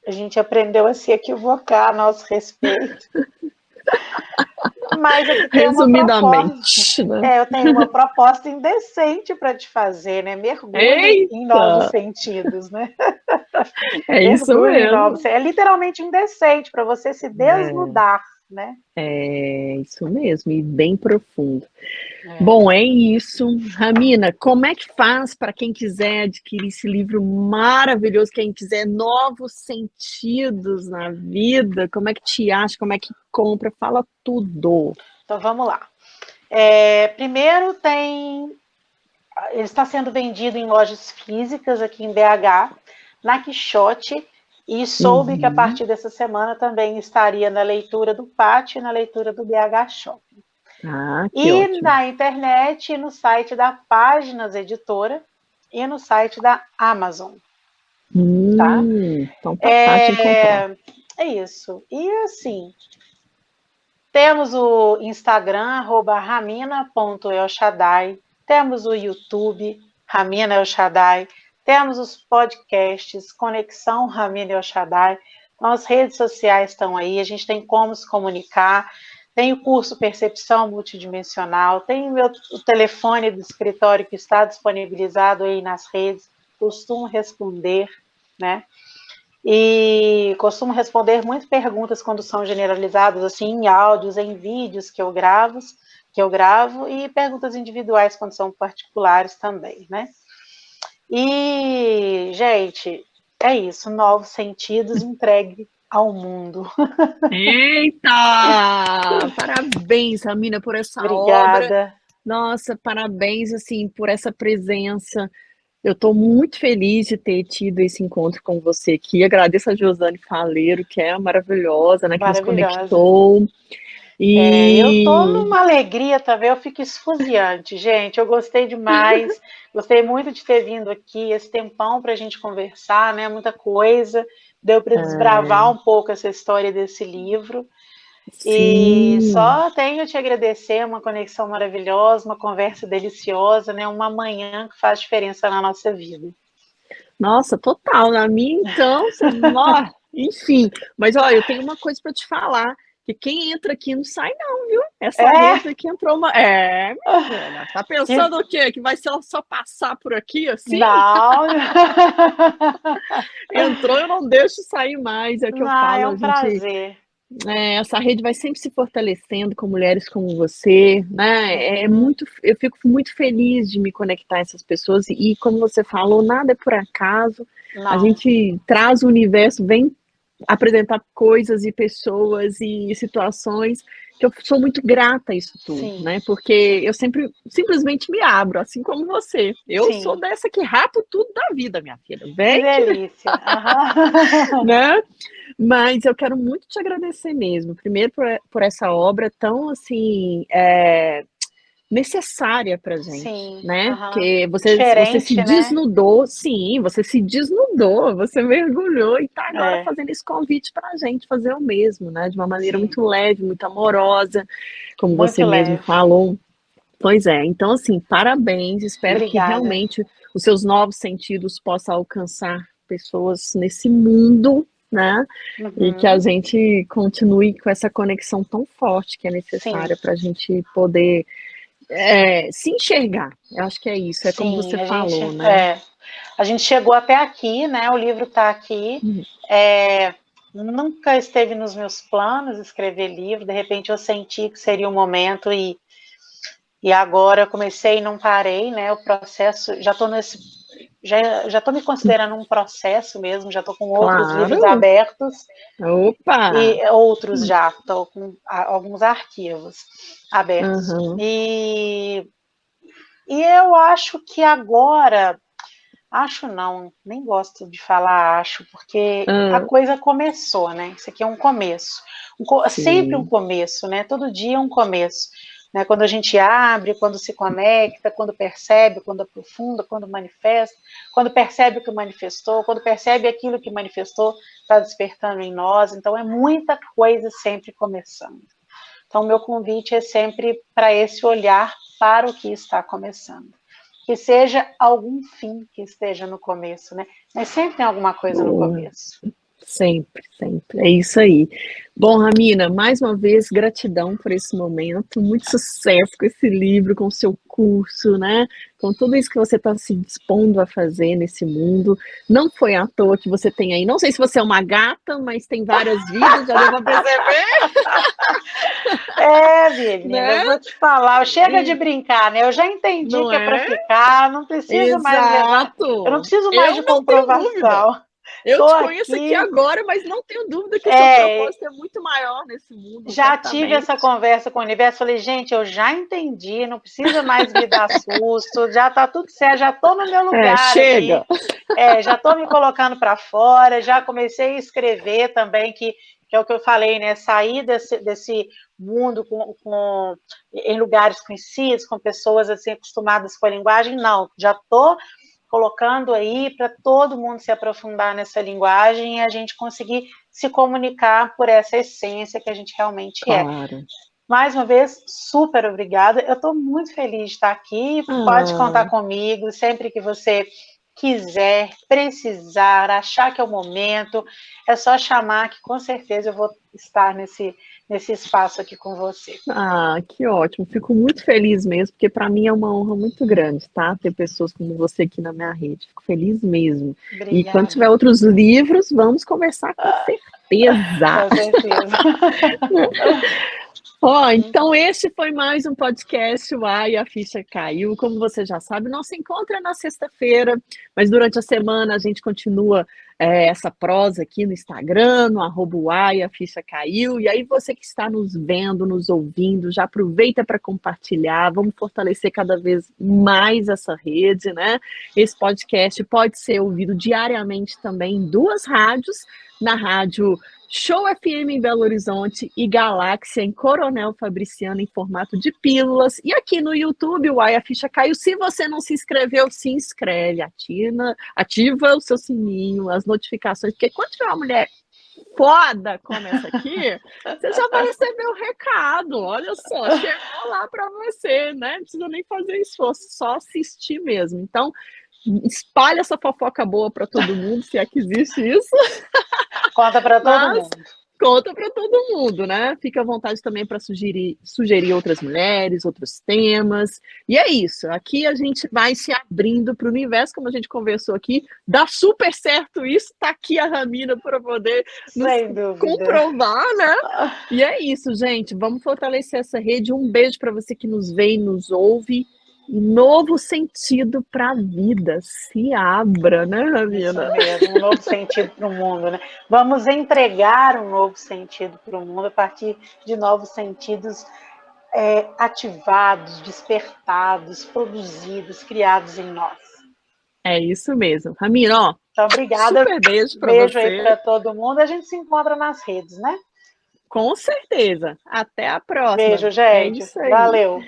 A gente aprendeu a se equivocar a nosso respeito. Mas aqui tem resumidamente, né? Eu tenho uma proposta indecente para te fazer, né? Mergulhe em novos sentidos, né? É isso mesmo. É literalmente indecente para você se desnudar, né? É isso mesmo, e bem profundo. Bom, é isso. Ramina, como é que faz para quem quiser adquirir esse livro maravilhoso, quem quiser novos sentidos na vida, como é que te acha, como é que compra? Fala tudo. Então, vamos lá. Primeiro ele está sendo vendido em lojas físicas aqui em BH, na Quixote, e soube que a partir dessa semana também estaria na leitura do Pátio e na leitura do BH Shopping. E na internet, no site da Páginas Editora e no site da Amazon. Tá? Então tá fácil encontrar. É isso. E assim, temos o Instagram, @ramina.elshadai, temos o YouTube, Ramina El Shaddai, temos os podcasts, Conexão Ramina El Shaddai, então as redes sociais estão aí, a gente tem como se comunicar, tem o curso Percepção Multidimensional, tem o telefone do escritório que está disponibilizado aí nas redes, costumo responder, né? E costumo responder muitas perguntas quando são generalizadas, assim, em áudios, em vídeos que eu gravo, e perguntas individuais quando são particulares também, né? E, gente, é isso, novos sentidos entregue ao mundo. Eita! Parabéns, Ramina, por essa obra. Nossa, parabéns, assim, por essa presença. Eu estou muito feliz de ter tido esse encontro com você aqui. Agradeço a Josane Faleiro, que é maravilhosa, né, que nos conectou. Eu estou numa alegria também, eu fico esfuziante, gente. Eu gostei demais, gostei muito de ter vindo aqui, esse tempão para a gente conversar, né? Muita coisa. Deu para desbravar um pouco essa história desse livro. Sim. E só tenho a te agradecer, uma conexão maravilhosa, uma conversa deliciosa, né? Uma manhã que faz diferença na nossa vida. Nossa, total. Na minha, então, enfim. Mas, olha, eu tenho uma coisa para te falar, que quem entra aqui não sai não, viu? Essa rede aqui entrou uma... menina, tá pensando o quê? Que vai ser só passar por aqui, assim? Não! Entrou, eu não deixo sair mais, é o que eu falo. É um prazer. Essa rede vai sempre se fortalecendo com mulheres como você, né? Eu fico muito feliz de me conectar a essas pessoas e como você falou, nada é por acaso. Não. A gente traz o universo, vem apresentar coisas e pessoas e situações que eu sou muito grata a isso tudo, né? Porque eu simplesmente me abro, assim como você. Eu sou dessa que rapo tudo da vida, minha filha. Que delícia! Né? Mas eu quero muito te agradecer mesmo, primeiro por essa obra tão, assim, necessária pra gente, né? Porque você se desnudou, né? Você se desnudou, você mergulhou e tá agora fazendo esse convite pra gente fazer o mesmo, né? De uma maneira muito leve, muito amorosa, como muito você mesmo falou. Pois é, então assim, parabéns, espero que realmente os seus novos sentidos possam alcançar pessoas nesse mundo, né? E que a Uhum. gente continue com essa conexão tão forte que é necessária Sim, para a gente poder se enxergar. Eu acho que é isso, é como você sim, falou, né? a gente chegou até aqui, né? O livro está aqui. Uhum. É, nunca esteve nos meus planos escrever livro. De repente eu senti que seria o momento e agora eu comecei e não parei, né? O processo, já estou já estou me considerando um processo mesmo. Já estou com outros livros Claro! abertos Opa! e outros já estou com alguns arquivos abertos. Uhum. E eu acho que agora, acho não, nem gosto de falar acho, porque a Ah, coisa começou, né? Isso aqui é um começo. Sempre um sim, começo, né? Todo dia é um começo. Né? Quando a gente abre, quando se conecta, quando percebe, quando aprofunda, quando manifesta, quando percebe o que manifestou, quando percebe aquilo que manifestou, está despertando em nós. Então, é muita coisa sempre começando. Então, meu convite é sempre para esse olhar para o que está começando. Que seja algum fim que esteja no começo, né? Mas sempre tem alguma coisa no boa. começo. Sempre, sempre. É isso aí. Bom, Ramina, mais uma vez, gratidão por esse momento. Muito sucesso com esse livro, com o seu curso, né? Com tudo isso que você está se dispondo a fazer nesse mundo. Não foi à toa que você tem aí. Não sei se você é uma gata, mas tem várias vidas, já deu para perceber, Menina, né? eu vou te falar, chega de brincar, né? Eu já entendi Não que é para é? ficar, não preciso mais levar, eu não Exato. preciso mais de Eu não tenho dúvida. comprovação. Eu Tô te conheço aqui aqui, agora, mas não tenho dúvida que o seu é, propósito é muito maior nesse mundo, já tive essa certamente. conversa com o universo, falei, gente, eu já entendi, não precisa mais me dar susto, já tá tudo certo, já tô no meu É, lugar chega. aqui, já tô me colocando para fora, já comecei a escrever também, que é o que eu falei, né? Sair desse mundo em lugares conhecidos, com pessoas assim acostumadas com a linguagem, não, já tô colocando aí para todo mundo se aprofundar nessa linguagem e a gente conseguir se comunicar por essa essência que a gente realmente é. Claro. Mais uma vez, super obrigada. Eu estou muito feliz de estar aqui. Pode contar Ah, comigo sempre que você quiser, precisar, achar que é o momento, é só chamar que com certeza eu vou estar nesse espaço aqui com você. que ótimo. Fico muito feliz mesmo, porque para mim é uma honra muito grande, tá? Ter pessoas como você aqui na minha rede. Fico feliz mesmo. E quando Obrigada. tiver outros livros, vamos conversar com certeza. Com certeza. Então esse foi mais um podcast Uai, a ficha caiu. Como você já sabe, não se encontra na sexta-feira, mas durante a semana a gente continua essa prosa aqui no Instagram, no @Uai, a ficha caiu. E aí você que está nos vendo, nos ouvindo, já aproveita para compartilhar. Vamos fortalecer cada vez mais essa rede, né? Esse podcast pode ser ouvido diariamente também em 2 rádios, na rádio Show FM em Belo Horizonte e Galáxia em Coronel Fabriciano em formato de pílulas. E aqui no YouTube, o Ai, a Ficha Caiu. Se você não se inscreveu, se inscreve, ativa o seu sininho, as notificações, porque quando tiver uma mulher foda como essa aqui, você já vai receber o recado. Olha só, chegou lá para você, né? Não precisa nem fazer esforço, só assistir mesmo. Então, espalha essa fofoca boa para todo mundo, se é que existe isso. Conta para todo Mas mundo. conta para todo mundo, né? Fica à vontade também para sugerir outras mulheres, outros temas. E é isso. Aqui a gente vai se abrindo para o universo, como a gente conversou aqui. Dá super certo isso. Tá aqui a Ramina para poder nos Sem dúvida. comprovar, né? E é isso, gente. Vamos fortalecer essa rede. Um beijo para você que nos vê e nos ouve. E novo sentido para a vida. Se abra, né, Isso Ramina? mesmo, um novo sentido para o mundo, né? Vamos entregar um novo sentido para o mundo a partir de novos sentidos ativados, despertados, produzidos, criados em nós. É isso mesmo. Ramiro, ó, Então, obrigada. super beijo para Beijo aí você. para todo mundo. A gente se encontra nas redes, né? Com certeza. Até a próxima. Beijo, É gente. isso aí. Valeu.